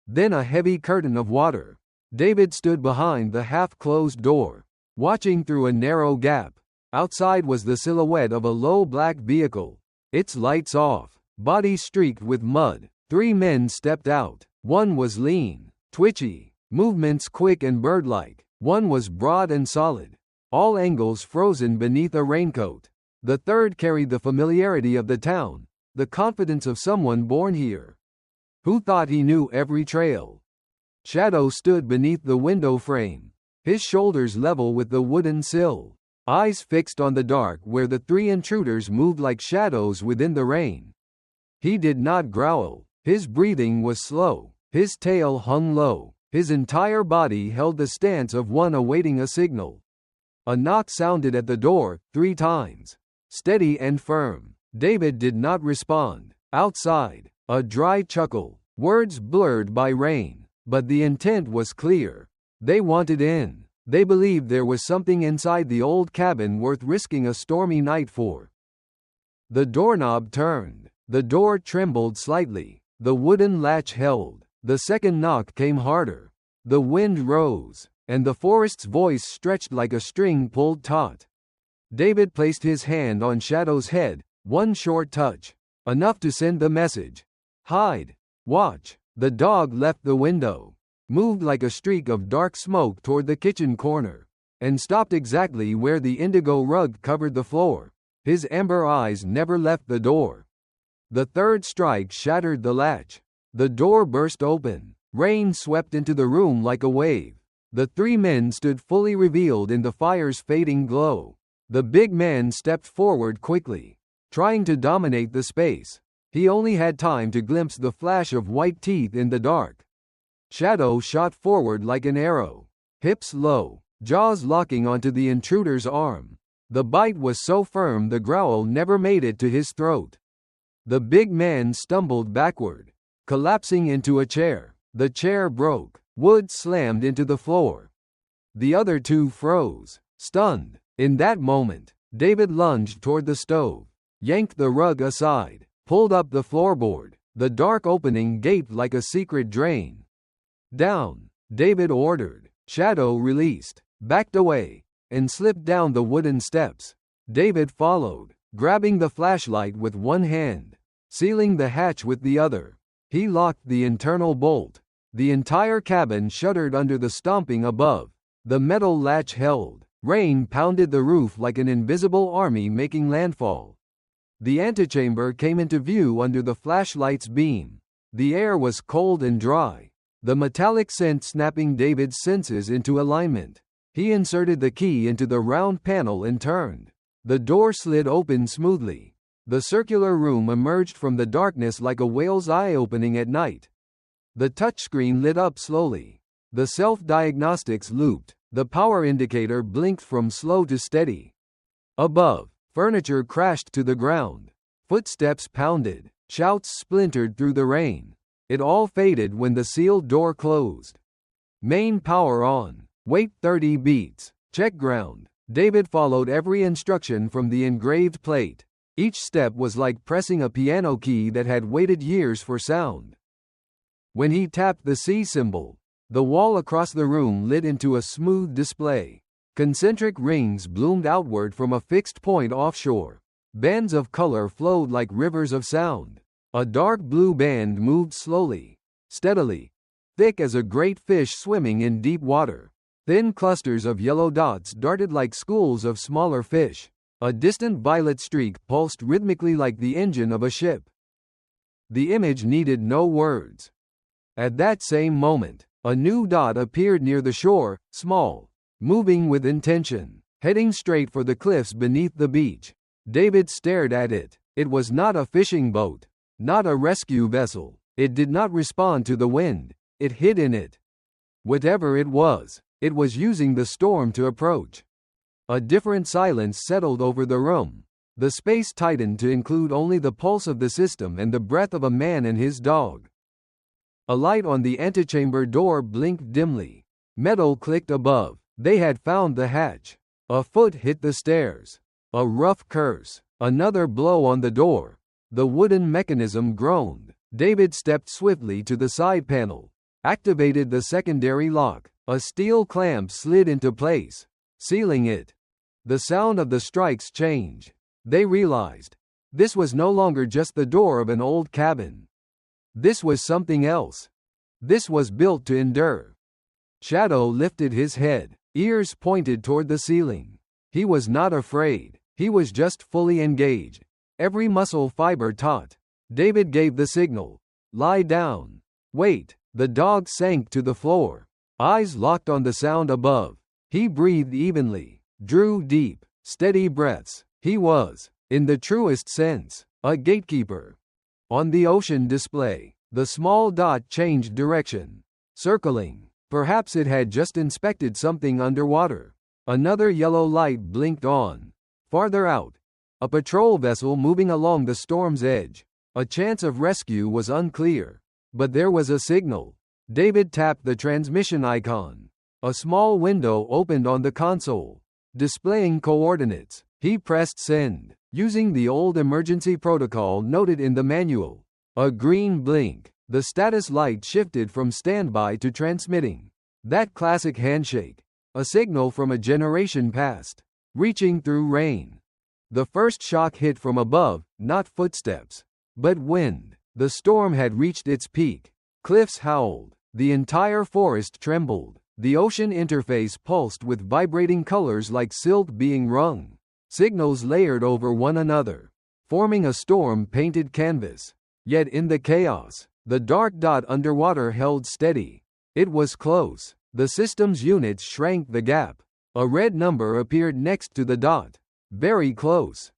then a heavy curtain of water. David stood behind the half-closed door, watching through a narrow gap. Outside was the silhouette of a low black vehicle, its lights off, body streaked with mud. 3 men stepped out. One was lean, twitchy, movements quick and bird-like. One was broad and solid, all angles frozen beneath a raincoat. The third carried the familiarity of the town, the confidence of someone born here, who thought he knew every trail. Shadow stood beneath the window frame, his shoulders level with the wooden sill. eyes fixed on the dark where the three intruders moved like shadows within the rain. He did not growl. His breathing was slow. His tail hung low. His entire body held the stance of one awaiting a signal. A knock sounded at the door, 3 times. Steady and firm. David did not respond. Outside, a dry chuckle. Words blurred by rain. But the intent was clear. They wanted in. They believed there was something inside the old cabin worth risking a stormy night for. The doorknob turned. The door trembled slightly. The wooden latch held. The second knock came harder. The wind rose, and the forest's voice stretched like a string pulled taut. David placed his hand on Shadow's head, one short touch. Enough to send the message. Hide. Watch. The dog left the window, moved like a streak of dark smoke toward the kitchen corner, and stopped exactly where the indigo rug covered the floor. His amber eyes never left the door. The third strike shattered the latch. The door burst open. Rain swept into the room like a wave. The 3 men stood fully revealed in the fire's fading glow. The big man stepped forward quickly, trying to dominate the space. He only had time to glimpse the flash of white teeth in the dark. Shadow shot forward like an arrow, hips low, jaws locking onto the intruder's arm. The bite was so firm the growl never made it to his throat. The big man stumbled backward, collapsing into a chair. The chair broke. Wood slammed into the floor. The other 2 froze, stunned. In that moment, David lunged toward the stove, yanked the rug aside, pulled up the floorboard. The dark opening gaped like a secret drain. Down, David ordered. Shadow released, backed away, and slipped down the wooden steps. David followed, grabbing the flashlight with one hand, sealing the hatch with the other. He locked the internal bolt. The entire cabin shuddered under the stomping above. The metal latch held. Rain pounded the roof like an invisible army making landfall. The antechamber came into view under the flashlight's beam. The air was cold and dry, the metallic scent snapping David's senses into alignment. He inserted the key into the round panel and turned. The door slid open smoothly. The circular room emerged from the darkness like a whale's eye opening at night. The touchscreen lit up slowly. The self-diagnostics looped. The power indicator blinked from slow to steady. Above, furniture crashed to the ground. Footsteps pounded. Shouts splintered through the rain. It all faded when the sealed door closed. Main power on. Wait 30 beats. Check ground. David followed every instruction from the engraved plate. Each step was like pressing a piano key that had waited years for sound. When he tapped the C symbol, the wall across the room lit into a smooth display. Concentric rings bloomed outward from a fixed point offshore. Bands of color flowed like rivers of sound. A dark blue band moved slowly, steadily, thick as a great fish swimming in deep water. Thin clusters of yellow dots darted like schools of smaller fish. A distant violet streak pulsed rhythmically like the engine of a ship. The image needed no words. At that same moment, a new dot appeared near the shore, small, moving with intention, heading straight for the cliffs beneath the beach. David stared at it. It was not a fishing boat, not a rescue vessel. It did not respond to the wind. It hid in it. Whatever it was using the storm to approach. A different silence settled over the room. The space tightened to include only the pulse of the system and the breath of a man and his dog. A light on the antechamber door blinked dimly. Metal clicked above. They had found the hatch. A foot hit the stairs. A rough curse. Another blow on the door. The wooden mechanism groaned. David stepped swiftly to the side panel, activated the secondary lock. A steel clamp slid into place, sealing it. The sound of the strikes changed. They realized this was no longer just the door of an old cabin. This was something else. This was built to endure. Shadow lifted his head, ears pointed toward the ceiling. He was not afraid. He was just fully engaged. Every muscle fiber taut. David gave the signal. Lie down. Wait. The dog sank to the floor, eyes locked on the sound above. He breathed evenly, drew deep, steady breaths. He was, in the truest sense, a gatekeeper. On the ocean display, the small dot changed direction, circling. Perhaps it had just inspected something underwater. Another yellow light blinked on. Farther out, a patrol vessel moving along the storm's edge. A chance of rescue was unclear, but there was a signal. David tapped the transmission icon. A small window opened on the console, displaying coordinates. He pressed send, using the old emergency protocol noted in the manual. A green blink. The status light shifted from standby to transmitting. That classic handshake. A signal from a generation past, reaching through rain. The first shock hit from above, not footsteps, but wind. The storm had reached its peak. Cliffs howled. The entire forest trembled. The ocean interface pulsed with vibrating colors like silk being wrung. Signals layered over one another, forming a storm-painted canvas. Yet in the chaos, the dark dot underwater held steady. It was close. The system's units shrank the gap. A red number appeared next to the dot. Very close.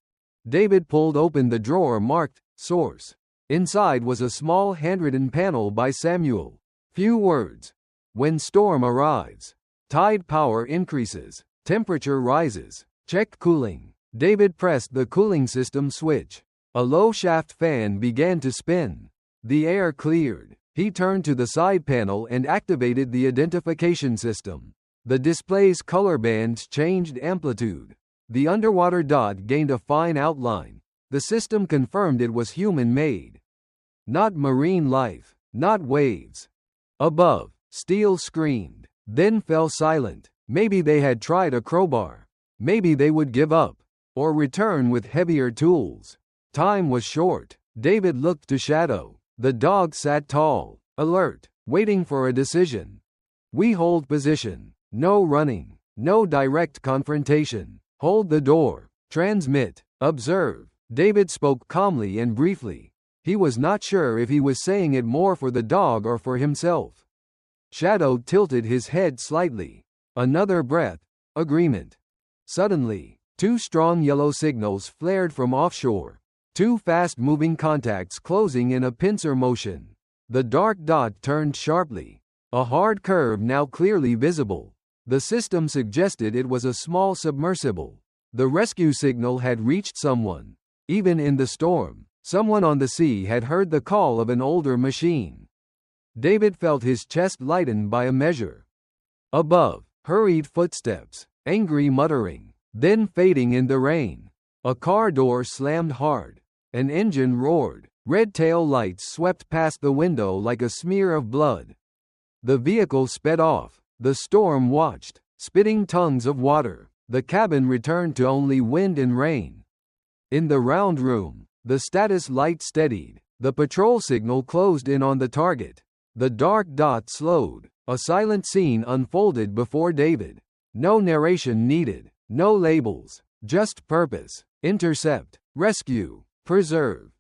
David pulled open the drawer marked Source. Inside was a small handwritten panel by Samuel. Few words. When storm arrives, tide power increases, temperature rises. Check cooling. David pressed the cooling system switch. A low shaft fan began to spin. The air cleared. He turned to the side panel and activated the identification system. The display's color bands changed amplitude. The underwater dot gained a fine outline. The system confirmed it was human-made. Not marine life, not waves. Above, steel screamed, then fell silent. Maybe they had tried a crowbar. Maybe they would give up, or return with heavier tools. Time was short. David looked to Shadow. The dog sat tall, alert, waiting for a decision. We hold position. No running. No direct confrontation. Hold the door. Transmit. Observe. David spoke calmly and briefly. He was not sure if he was saying it more for the dog or for himself. Shadow tilted his head slightly. Another breath. Agreement. Suddenly, two strong yellow signals flared from offshore. Two fast-moving contacts closing in a pincer motion. The dark dot turned sharply. A hard curve now clearly visible. The system suggested it was a small submersible. The rescue signal had reached someone. Even in the storm, someone on the sea had heard the call of an older machine. David felt his chest lighten by a measure. Above, hurried footsteps, angry muttering, then fading in the rain. A car door slammed hard. An engine roared. Red tail lights swept past the window like a smear of blood. The vehicle sped off. The storm watched, spitting tongues of water. The cabin returned to only wind and rain. In the round room, the status light steadied. The patrol signal closed in on the target. The dark dot slowed. A silent scene unfolded before David. No narration needed. No labels. Just purpose. Intercept. Rescue. Preserve.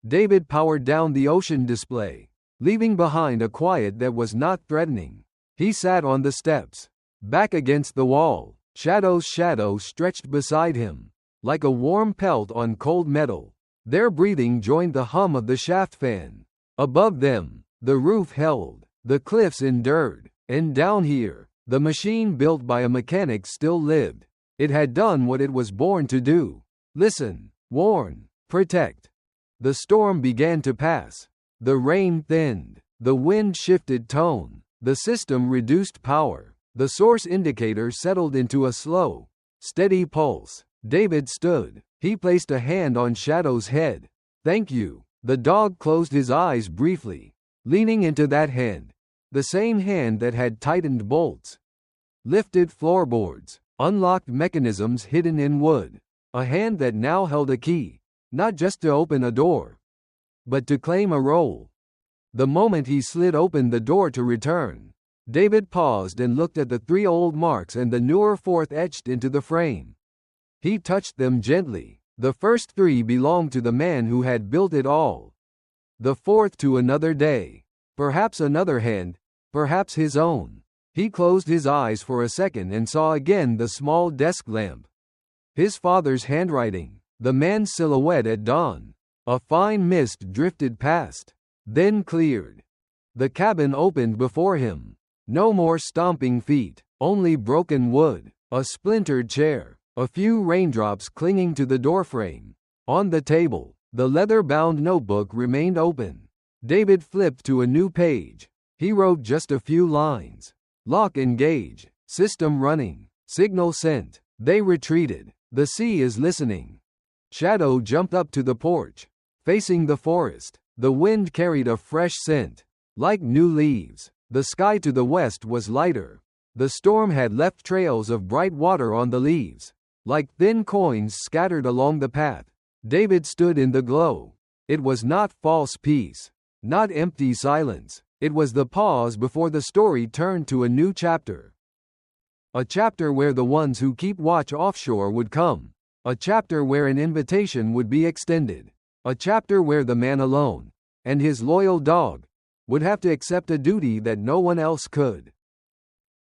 David powered down the ocean display, leaving behind a quiet that was not threatening. He sat on the steps, back against the wall. Shadow's shadow stretched beside him, like a warm pelt on cold metal. Their breathing joined the hum of the shaft fan. Above them, the roof held, the cliffs endured, and down here, the machine built by a mechanic still lived. It had done what it was born to do. Listen, warn, protect. The storm began to pass. The rain thinned. The wind shifted tone. The system reduced power. The source indicator settled into a slow, steady pulse. David stood. He placed a hand on Shadow's head. Thank you. The dog closed his eyes briefly, leaning into that hand. The same hand that had tightened bolts, lifted floorboards, unlocked mechanisms hidden in wood. A hand that now held a key, not just to open a door, but to claim a role. The moment he slid open the door to return, David paused and looked at the three old marks and the newer fourth etched into the frame. He touched them gently. The first three belonged to the man who had built it all. The fourth to another day. Perhaps another hand, perhaps his own. He closed his eyes for a second and saw again the small desk lamp. His father's handwriting. The man's silhouette at dawn. A fine mist drifted past, then cleared. The cabin opened before him. No more stomping feet, only broken wood, a splintered chair, a few raindrops clinging to the doorframe. On the table, the leather-bound notebook remained open. David flipped to a new page. He wrote just a few lines. Lock engaged, system running, signal sent. They retreated. The sea is listening. Shadow jumped up to the porch, facing the forest. The wind carried a fresh scent, like new leaves. The sky to the west was lighter. The storm had left trails of bright water on the leaves, like thin coins scattered along the path. David stood in the glow. It was not false peace, not empty silence. It was the pause before the story turned to a new chapter. A chapter where the ones who keep watch offshore would come. A chapter where an invitation would be extended. A chapter where the man alone, and his loyal dog, would have to accept a duty that no one else could.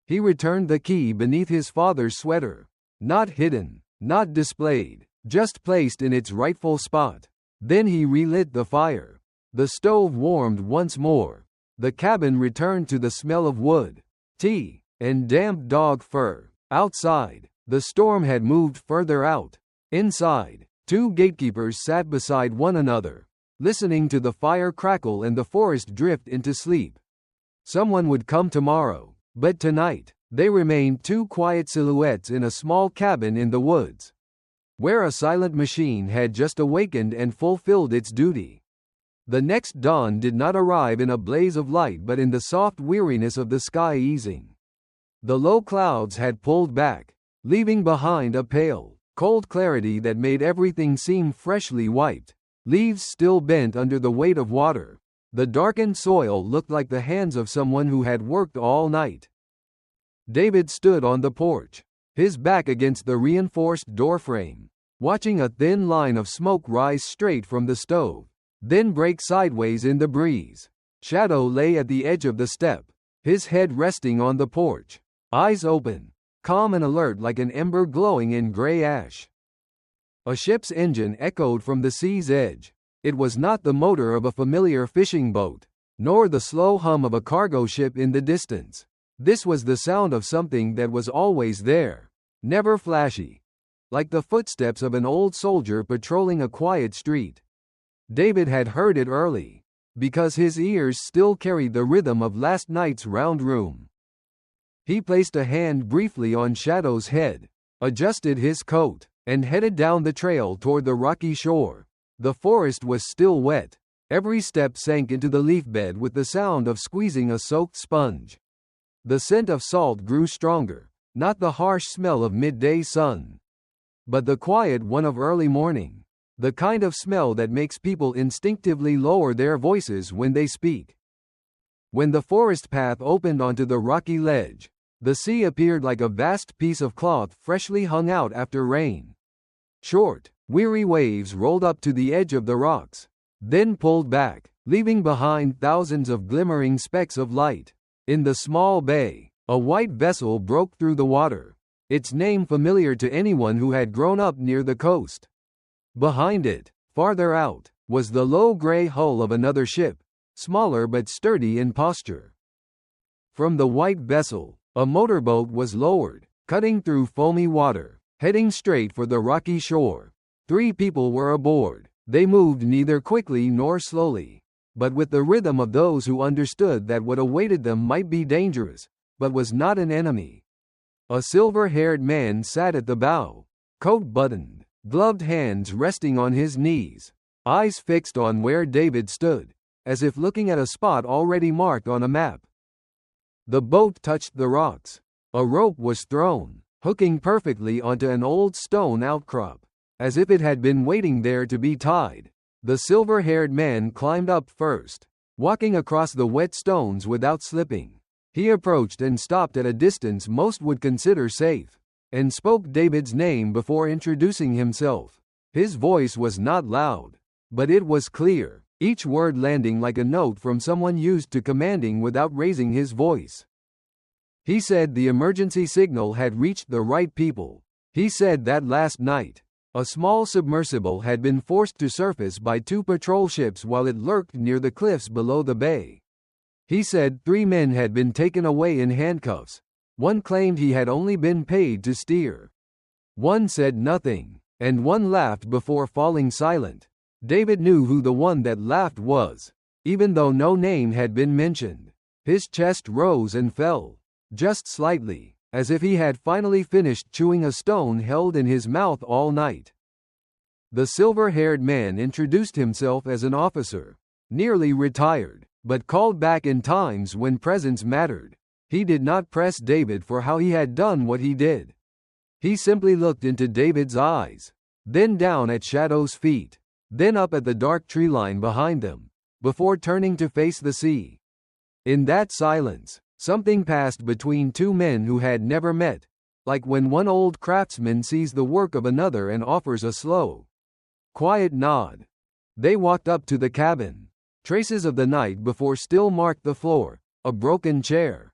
He returned the key beneath his father's sweater. Not hidden, not displayed, just placed in its rightful spot. Then he relit the fire. The stove warmed once more. The cabin returned to the smell of wood, tea, and damp dog fur. Outside, the storm had moved further out. Inside, two gatekeepers sat beside one another, listening to the fire crackle and the forest drift into sleep. Someone would come tomorrow, but tonight, they remained two quiet silhouettes in a small cabin in the woods, where a silent machine had just awakened and fulfilled its duty. The next dawn did not arrive in a blaze of light but in the soft weariness of the sky easing. The low clouds had pulled back, leaving behind a pale, cold clarity that made everything seem freshly wiped. Leaves still bent under the weight of water. The darkened soil looked like the hands of someone who had worked all night. David stood on the porch, his back against the reinforced doorframe, watching a thin line of smoke rise straight from the stove, then break sideways in the breeze. Shadow lay at the edge of the step, his head resting on the porch, eyes open, calm and alert like an ember glowing in gray ash. A ship's engine echoed from the sea's edge. It was not the motor of a familiar fishing boat, nor the slow hum of a cargo ship in the distance. This was the sound of something that was always there, never flashy, like the footsteps of an old soldier patrolling a quiet street. David had heard it early, because his ears still carried the rhythm of last night's round room. He placed a hand briefly on Shadow's head, adjusted his coat, and headed down the trail toward the rocky shore. The forest was still wet. Every step sank into the leaf bed with the sound of squeezing a soaked sponge. The scent of salt grew stronger, not the harsh smell of midday sun, but the quiet one of early morning, the kind of smell that makes people instinctively lower their voices when they speak. When the forest path opened onto the rocky ledge, the sea appeared like a vast piece of cloth freshly hung out after rain. Short, weary waves rolled up to the edge of the rocks, then pulled back, leaving behind thousands of glimmering specks of light. In the small bay, a white vessel broke through the water, its name familiar to anyone who had grown up near the coast. Behind it, farther out, was the low gray hull of another ship, smaller but sturdy in posture. From the white vessel, a motorboat was lowered, cutting through foamy water, heading straight for the rocky shore. 3 people were aboard. They moved neither quickly nor slowly, but with the rhythm of those who understood that what awaited them might be dangerous, but was not an enemy. A silver-haired man sat at the bow, coat buttoned, gloved hands resting on his knees, eyes fixed on where David stood, as if looking at a spot already marked on a map. The boat touched the rocks. A rope was thrown, hooking perfectly onto an old stone outcrop, as if it had been waiting there to be tied. The silver-haired man climbed up first, walking across the wet stones without slipping. He approached and stopped at a distance most would consider safe, and spoke David's name before introducing himself. His voice was not loud, but it was clear, each word landing like a note from someone used to commanding without raising his voice. He said the emergency signal had reached the right people. He said that last night, a small submersible had been forced to surface by two patrol ships while it lurked near the cliffs below the bay. He said 3 men had been taken away in handcuffs. One claimed he had only been paid to steer. One said nothing, and one laughed before falling silent. David knew who the one that laughed was, even though no name had been mentioned. His chest rose and fell, just slightly, as if he had finally finished chewing a stone held in his mouth all night. The silver-haired man introduced himself as an officer, nearly retired, but called back in times when presence mattered. He did not press David for how he had done what he did. He simply looked into David's eyes, then down at Shadow's feet, then up at the dark tree line behind them, before turning to face the sea. In that silence, something passed between 2 men who had never met, like when one old craftsman sees the work of another and offers a slow, quiet nod. They walked up to the cabin. Traces of the night before still marked the floor, a broken chair,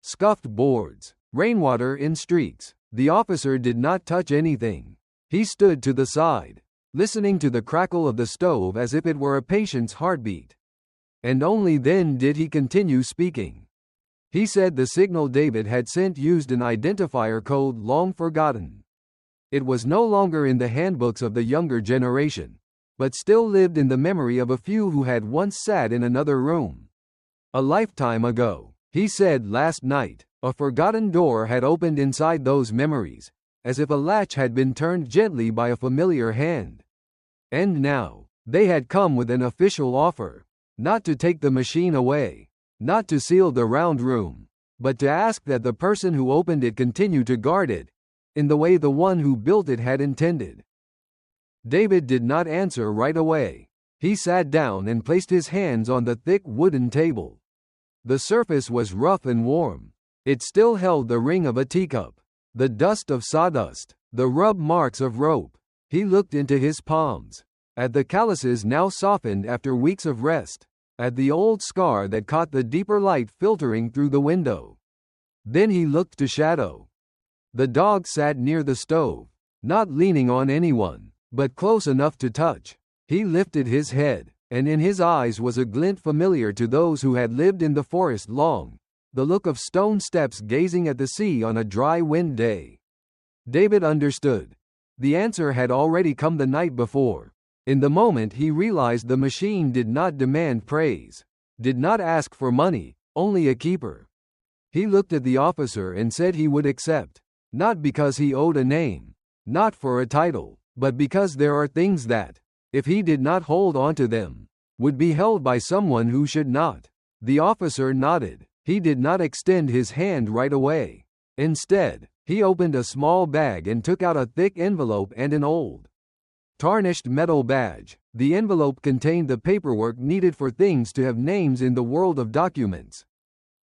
scuffed boards, rainwater in streaks. The officer did not touch anything. He stood to the side, listening to the crackle of the stove as if it were a patient's heartbeat. And only then did he continue speaking. He said the signal David had sent used an identifier code long forgotten. It was no longer in the handbooks of the younger generation, but still lived in the memory of a few who had once sat in another room. A lifetime ago, he said last night, a forgotten door had opened inside those memories, as if a latch had been turned gently by a familiar hand. And now, they had come with an official offer, not to take the machine away, not to seal the round room, but to ask that the person who opened it continue to guard it, in the way the one who built it had intended. David did not answer right away. He sat down and placed his hands on the thick wooden table. The surface was rough and warm. It still held the ring of a teacup, the dust of sawdust, the rub marks of rope. He looked into his palms, at the calluses now softened after weeks of rest, at the old scar that caught the deeper light filtering through the window. Then he looked to Shadow. The dog sat near the stove, not leaning on anyone, but close enough to touch. He lifted his head, and in his eyes was a glint familiar to those who had lived in the forest long, the look of stone steps gazing at the sea on a dry wind day. David understood. The answer had already come the night before. In the moment he realized the machine did not demand praise, did not ask for money, only a keeper. He looked at the officer and said he would accept, not because he owed a name, not for a title, but because there are things that, if he did not hold on to them, would be held by someone who should not. The officer nodded. He did not extend his hand right away. Instead, he opened a small bag and took out a thick envelope and an old, tarnished metal badge. The envelope contained the paperwork needed for things to have names in the world of documents.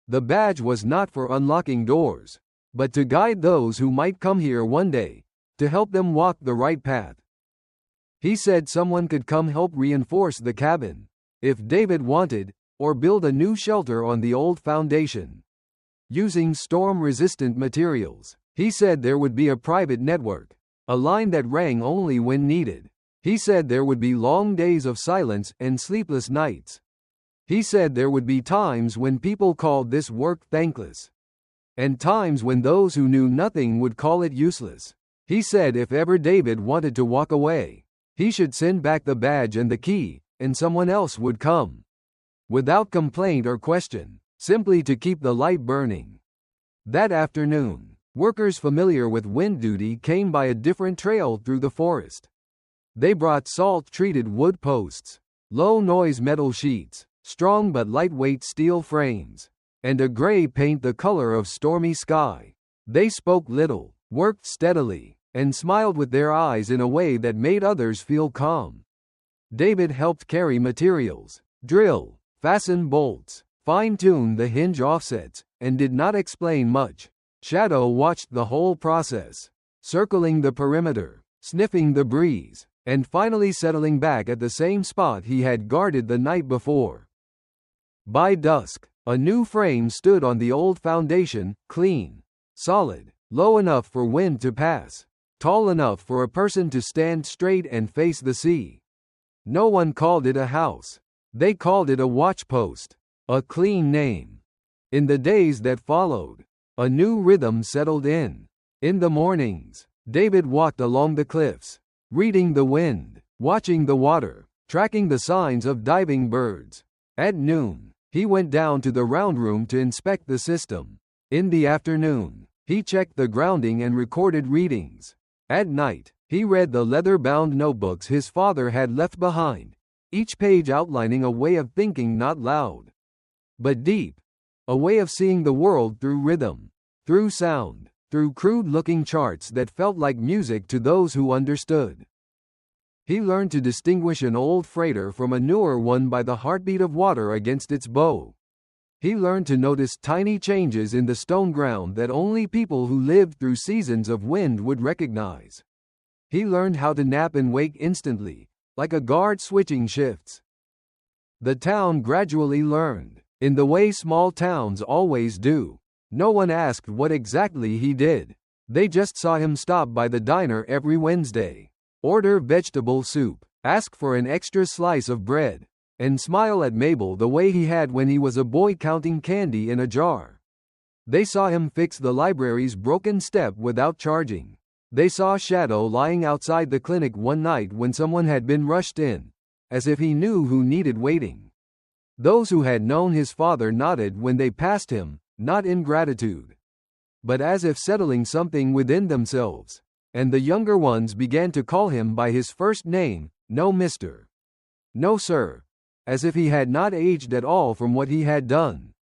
The badge was not for unlocking doors, but to guide those who might come here one day, to help them walk the right path. He said someone could come help reinforce the cabin, if David wanted, or build a new shelter on the old foundation, using storm-resistant materials. He said there would be a private network, a line that rang only when needed. He said there would be long days of silence and sleepless nights. He said there would be times when people called this work thankless, and times when those who knew nothing would call it useless. He said if ever David wanted to walk away, he should send back the badge and the key, and someone else would come, without complaint or question, simply to keep the light burning. That afternoon, workers familiar with wind duty came by a different trail through the forest. They brought salt-treated wood posts, low-noise metal sheets, strong but lightweight steel frames, and a gray paint the color of stormy sky. They spoke little, worked steadily, and smiled with their eyes in a way that made others feel calm. David helped carry materials, drill, fasten bolts, fine-tune the hinge offsets, and did not explain much. Shadow watched the whole process, circling the perimeter, sniffing the breeze, and finally settling back at the same spot he had guarded the night before. By dusk, a new frame stood on the old foundation, clean, solid, low enough for wind to pass. tall enough for a person to stand straight and face the sea. No one called it a house. They called it a watchpost. A clean name. In the days that followed, a new rhythm settled in. In the mornings, David walked along the cliffs, reading the wind, watching the water, tracking the signs of diving birds. At noon, he went down to the round room to inspect the system. In the afternoon, he checked the grounding and recorded readings. At night, he read the leather-bound notebooks his father had left behind, each page outlining a way of thinking not loud, but deep. A way of seeing the world through rhythm, through sound, through crude-looking charts that felt like music to those who understood. He learned to distinguish an old freighter from a newer one by the heartbeat of water against its bow. He learned to notice tiny changes in the stone ground that only people who lived through seasons of wind would recognize. He learned how to nap and wake instantly, like a guard switching shifts. The town gradually learned. In the way small towns always do. No one asked what exactly he did. They just saw him stop by the diner every Wednesday, order vegetable soup, ask for an extra slice of bread, and smile at Mabel the way he had when he was a boy counting candy in a jar. They saw him fix the library's broken step without charging. They saw Shadow lying outside the clinic one night when someone had been rushed in, as if he knew who needed waiting. Those who had known his father nodded when they passed him, not in gratitude, but as if settling something within themselves. And the younger ones began to call him by his first name, no mister, no sir, as if he had not aged at all from what he had done.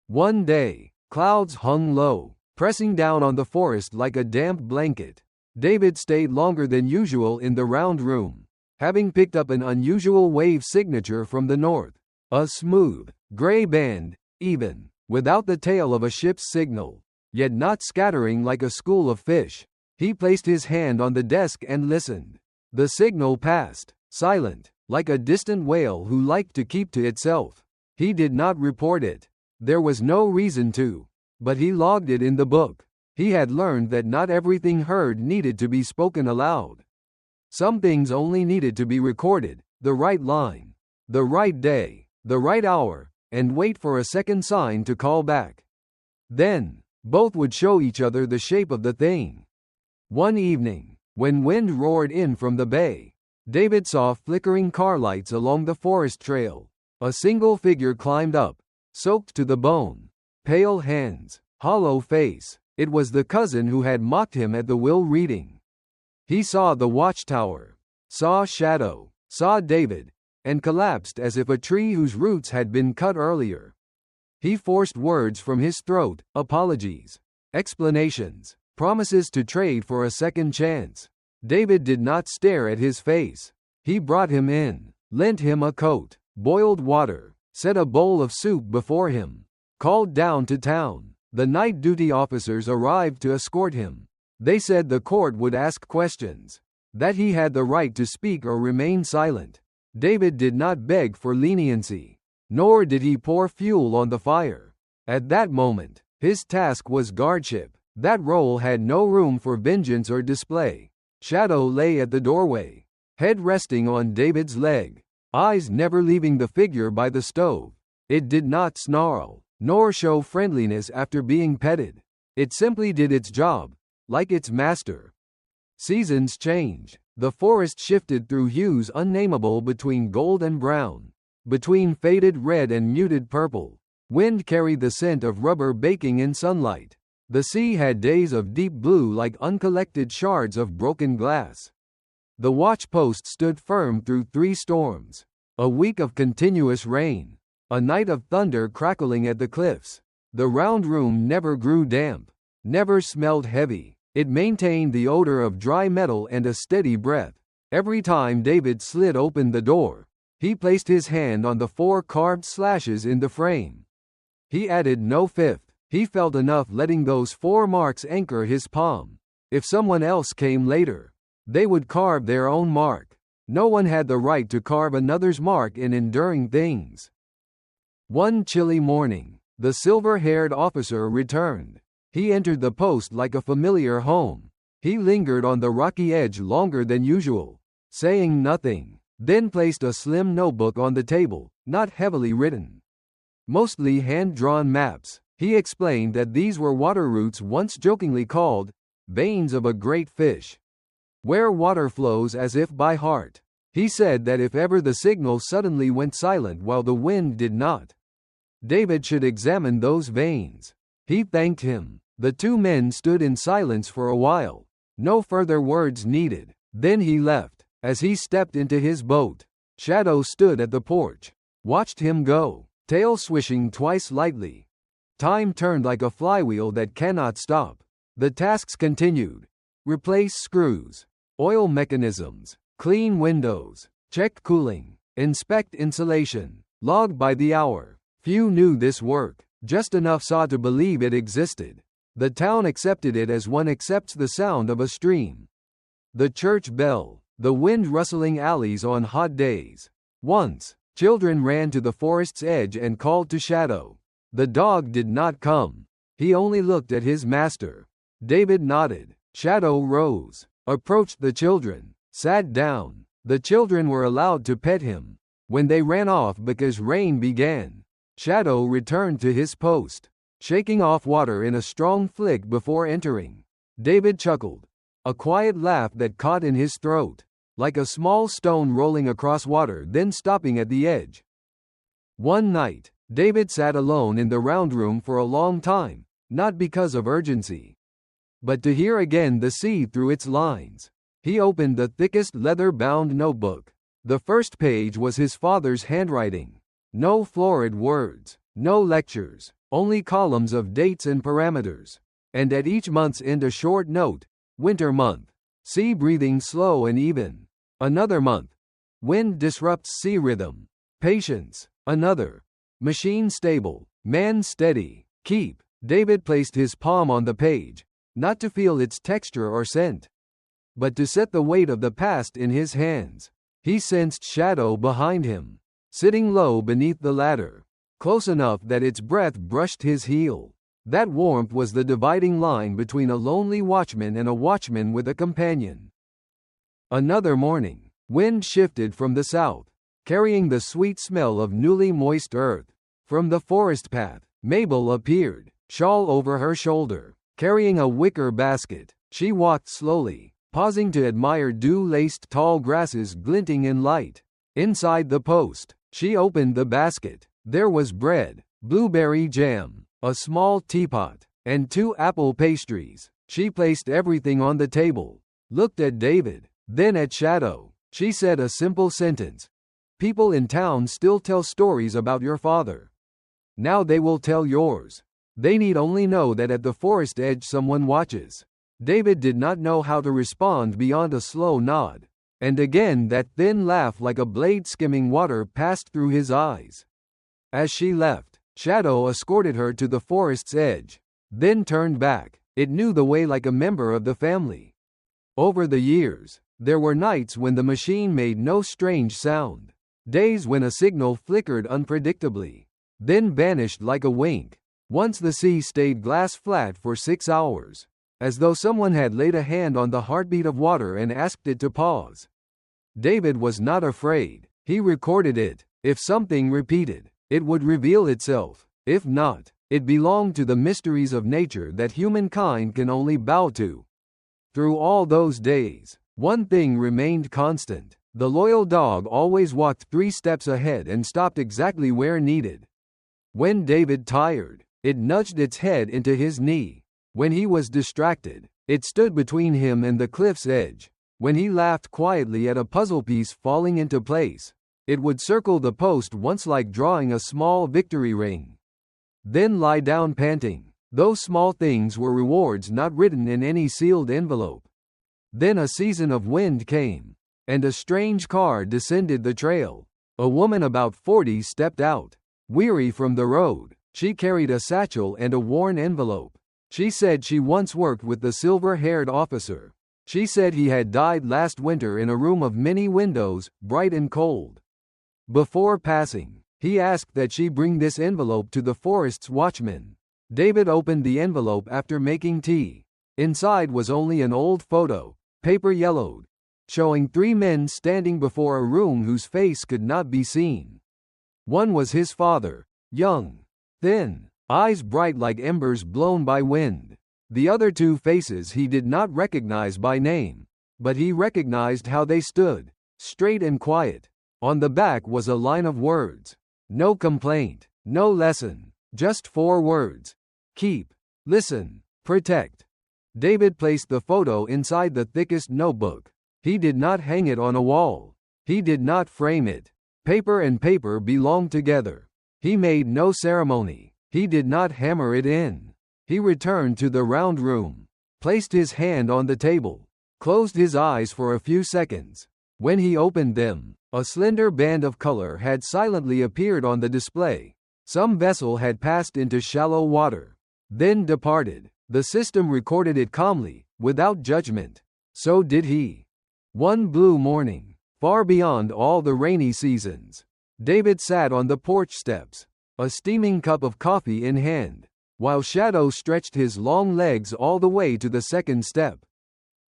One day, clouds hung low, pressing down on the forest like a damp blanket. David stayed longer than usual in the round room, having picked up an unusual wave signature from the north. A smooth, gray band, even, without the tail of a ship's signal, yet not scattering like a school of fish. He placed his hand on the desk and listened. The signal passed, silent, like a distant whale who liked to keep to itself. He did not report it. There was no reason to, but he logged it in the book. He had learned that not everything heard needed to be spoken aloud. Some things only needed to be recorded, the right line, the right day, the right hour, and wait for a second sign to call back. Then, both would show each other the shape of the thing. One evening, when wind roared in from the bay, David saw flickering car lights along the forest trail. A single figure climbed up, soaked to the bone. Pale hands, hollow face. It was the cousin who had mocked him at the will reading. He saw the watchtower, saw Shadow, saw David, and collapsed as if a tree whose roots had been cut earlier. He forced words from his throat, apologies, explanations, promises to trade for a second chance. David did not stare at his face. He brought him in, lent him a coat, boiled water, set a bowl of soup before him, called down to town. The night duty officers arrived to escort him. They said the court would ask questions, that he had the right to speak or remain silent. David did not beg for leniency, nor did he pour fuel on the fire. At that moment, his task was guardship. That role had no room for vengeance or display. Shadow lay at the doorway, head resting on David's leg, eyes never leaving the figure by the stove. It did not snarl, nor show friendliness after being petted. It simply did its job, like its master. Seasons changed. The forest shifted through hues unnameable between gold and brown, between faded red and muted purple. Wind carried the scent of rubber baking in sunlight. The sea had days of deep blue like uncollected shards of broken glass. The watchpost stood firm through 3 storms, a week of continuous rain, a night of thunder crackling at the cliffs. The round room never grew damp, never smelled heavy. It maintained the odor of dry metal and a steady breath. Every time David slid open the door, he placed his hand on the 4 carved slashes in the frame. He added no fifth. He felt enough letting those 4 marks anchor his palm. If someone else came later, they would carve their own mark. No one had the right to carve another's mark in enduring things. One chilly morning, the silver-haired officer returned. He entered the post like a familiar home. He lingered on the rocky edge longer than usual, saying nothing, then placed a slim notebook on the table, not heavily written. Mostly hand-drawn maps. He explained that these were water routes once jokingly called veins of a great fish, where water flows as if by heart. He said that if ever the signal suddenly went silent while the wind did not, David should examine those veins. He thanked him. The two men stood in silence for a while. No further words needed. Then he left. As he stepped into his boat, Shadow stood at the porch, watched him go, tail swishing twice lightly. Time turned like a flywheel that cannot stop. The tasks continued. Replace screws, oil mechanisms, clean windows, check cooling, inspect insulation, log by the hour. Few knew this work, just enough saw to believe it existed. The town accepted it as one accepts the sound of a stream. The church bell, the wind-rustling alleys on hot days. Once, children ran to the forest's edge and called to Shadow. The dog did not come. He only looked at his master. David nodded. Shadow rose, approached the children, sat down. The children were allowed to pet him. When they ran off because rain began, Shadow returned to his post, shaking off water in a strong flick before entering. David chuckled, a quiet laugh that caught in his throat, like a small stone rolling across water then stopping at the edge. One night, David sat alone in the round room for a long time, not because of urgency, but to hear again the sea through its lines. He opened the thickest leather-bound notebook. The first page was his father's handwriting. No florid words, no lectures, only columns of dates and parameters. And at each month's end a short note: winter month, sea breathing slow and even. Another month, wind disrupts sea rhythm. Patience. Another, machine stable, man steady. Keep. David placed his palm on the page, not to feel its texture or scent, but to set the weight of the past in his hands. He sensed Shadow behind him, sitting low beneath the ladder, close enough that its breath brushed his heel. That warmth was the dividing line between a lonely watchman and a watchman with a companion. Another morning, wind shifted from the south, carrying the sweet smell of newly moist earth. From the forest path, Mabel appeared, shawl over her shoulder, carrying a wicker basket. She walked slowly, pausing to admire dew-laced tall grasses glinting in light. Inside the post, she opened the basket. There was bread, blueberry jam, a small teapot, and 2 apple pastries. She placed everything on the table, looked at David, then at Shadow. She said a simple sentence. People in town still tell stories about your father. Now they will tell yours. They need only know that at the forest edge someone watches. David did not know how to respond beyond a slow nod. And again that thin laugh like a blade skimming water passed through his eyes. As she left, Shadow escorted her to the forest's edge, then turned back. It knew the way like a member of the family. Over the years, there were nights when the machine made no strange sound. Days when a signal flickered unpredictably, then vanished like a wink. Once the sea stayed glass flat for 6 hours, as though someone had laid a hand on the heartbeat of water and asked it to pause. David was not afraid. He recorded it. If something repeated, it would reveal itself. If not, it belonged to the mysteries of nature that humankind can only bow to. Through all those days, one thing remained constant. The loyal dog always walked 3 steps ahead and stopped exactly where needed. When David tired, it nudged its head into his knee. When he was distracted, it stood between him and the cliff's edge. When he laughed quietly at a puzzle piece falling into place, it would circle the post once like drawing a small victory ring. Then lie down panting. Those small things were rewards not written in any sealed envelope. Then a season of wind came, and a strange car descended the trail. A woman about 40 stepped out. Weary from the road, she carried a satchel and a worn envelope. She said she once worked with the silver-haired officer. She said he had died last winter in a room of many windows, bright and cold. Before passing, he asked that she bring this envelope to the forest's watchman. David opened the envelope after making tea. Inside was only an old photo, paper yellowed, showing 3 men standing before a room whose face could not be seen. One was his father, young, thin, eyes bright like embers blown by wind. The other 2 faces he did not recognize by name, but he recognized how they stood, straight and quiet. On the back was a line of words. No complaint, no lesson, just 4 words. Keep, listen, protect. David placed the photo inside the thickest notebook. He did not hang it on a wall. He did not frame it. Paper and paper belonged together. He made no ceremony. He did not hammer it in. He returned to the round room, placed his hand on the table, closed his eyes for a few seconds. When he opened them, a slender band of color had silently appeared on the display. Some vessel had passed into shallow water, then departed. The system recorded it calmly, without judgment. So did he. One blue morning, far beyond all the rainy seasons, David sat on the porch steps, a steaming cup of coffee in hand, while Shadow stretched his long legs all the way to the second step.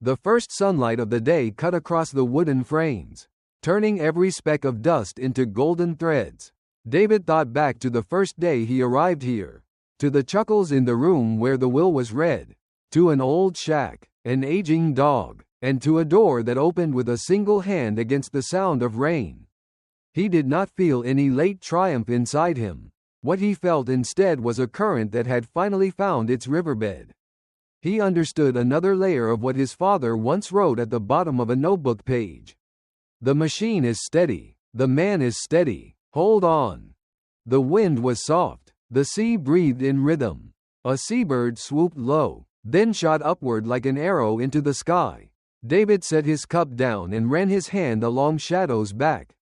The first sunlight of the day cut across the wooden frames, turning every speck of dust into golden threads. David thought back to the first day he arrived here, to the chuckles in the room where the will was read, to an old shack, an aging dog, and to a door that opened with a single hand against the sound of rain. He did not feel any late triumph inside him. What he felt instead was a current that had finally found its riverbed. He understood another layer of what his father once wrote at the bottom of a notebook page. The machine is steady. The man is steady. Hold on. The wind was soft. The sea breathed in rhythm. A seabird swooped low, then shot upward like an arrow into the sky. David set his cup down and ran his hand along Shadow's back.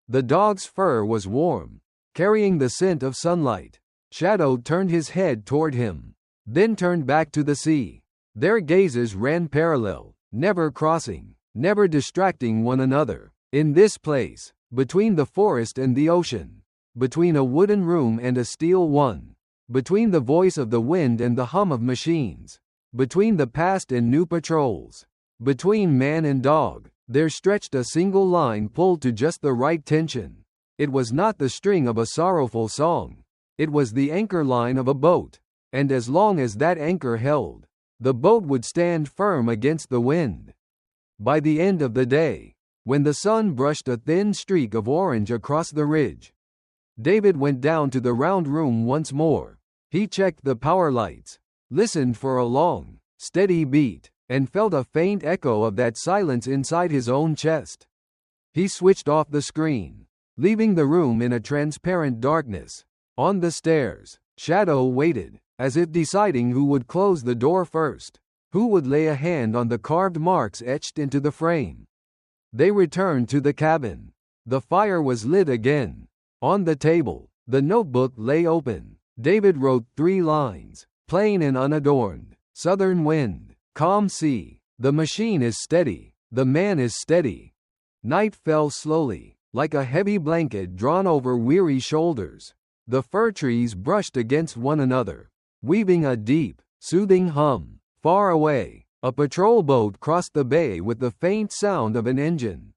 The dog's fur was warm, carrying the scent of sunlight. Shadow turned his head toward him, then turned back to the sea. Their gazes ran parallel, never crossing, never distracting one another. In this place, between the forest and the ocean, between a wooden room and a steel one, between the voice of the wind and the hum of machines, between the past and new patrols, between man and dog, there stretched a single line pulled to just the right tension. It was not the string of a sorrowful song. It was the anchor line of a boat, and as long as that anchor held, the boat would stand firm against the wind. By the end of the day, when the sun brushed a thin streak of orange across the ridge, David went down to the round room once more. He checked the power lights, listened for a long, steady beat, and felt a faint echo of that silence inside his own chest. He switched off the screen, leaving the room in a transparent darkness. On the stairs, Shadow waited, as if deciding who would close the door first, who would lay a hand on the carved marks etched into the frame. They returned to the cabin. The fire was lit again. On the table, the notebook lay open. David wrote 3 lines, plain and unadorned. Southern wind, calm sea, the machine is steady, the man is steady. Night fell slowly, like a heavy blanket drawn over weary shoulders. The fir trees brushed against one another, weaving a deep, soothing hum. Far away, a patrol boat crossed the bay with the faint sound of an engine.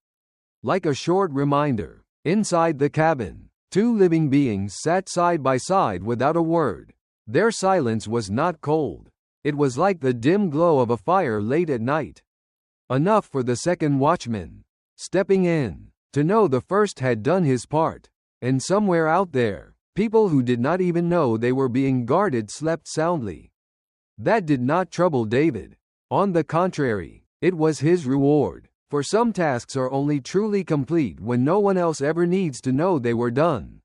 Like a short reminder, inside the cabin, 2 living beings sat side by side without a word. Their silence was not cold. It was like the dim glow of a fire late at night. Enough for the second watchman, stepping in, to know the first had done his part. And somewhere out there, people who did not even know they were being guarded slept soundly. That did not trouble David. On the contrary, it was his reward, for some tasks are only truly complete when no one else ever needs to know they were done.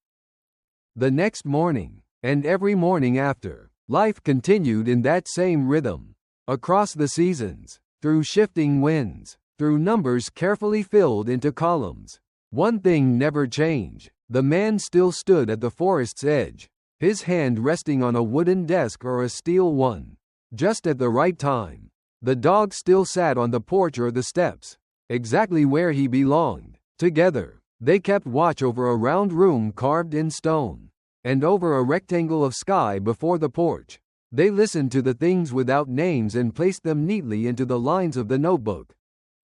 The next morning, and every morning after, life continued in that same rhythm. Across the seasons, through shifting winds, through numbers carefully filled into columns. One thing never changed. The man still stood at the forest's edge, his hand resting on a wooden desk or a steel one. Just at the right time. The dog still sat on the porch or the steps, exactly where he belonged. Together, they kept watch over a round room carved in stone, and over a rectangle of sky before the porch. They listened to the things without names and placed them neatly into the lines of the notebook.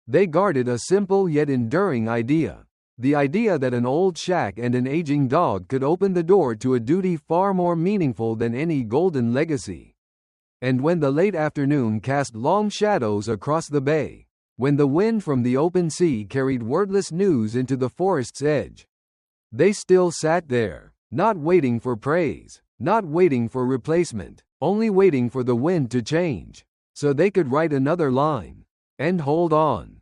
They guarded a simple yet enduring idea. The idea that an old shack and an aging dog could open the door to a duty far more meaningful than any golden legacy. And when the late afternoon cast long shadows across the bay, when the wind from the open sea carried wordless news into the forest's edge, they still sat there, not waiting for praise, not waiting for replacement, only waiting for the wind to change, so they could write another line, and hold on.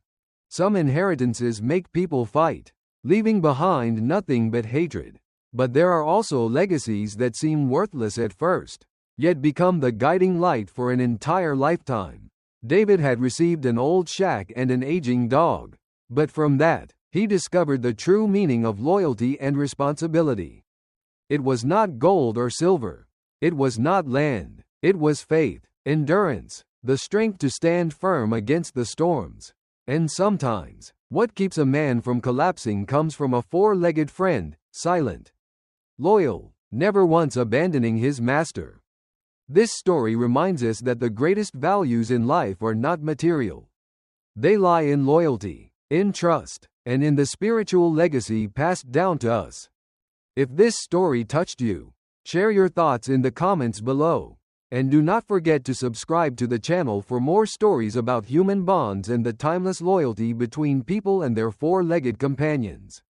Some inheritances make people fight, leaving behind nothing but hatred. But there are also legacies that seem worthless at first, yet become the guiding light for an entire lifetime. David had received an old shack and an aging dog, but from that, he discovered the true meaning of loyalty and responsibility. It was not gold or silver. It was not land. It was faith, endurance, the strength to stand firm against the storms. And sometimes, what keeps a man from collapsing comes from a four-legged friend, silent, loyal, never once abandoning his master. This story reminds us that the greatest values in life are not material. They lie in loyalty, in trust, and in the spiritual legacy passed down to us. If this story touched you, share your thoughts in the comments below. And do not forget to subscribe to the channel for more stories about human bonds and the timeless loyalty between people and their four-legged companions.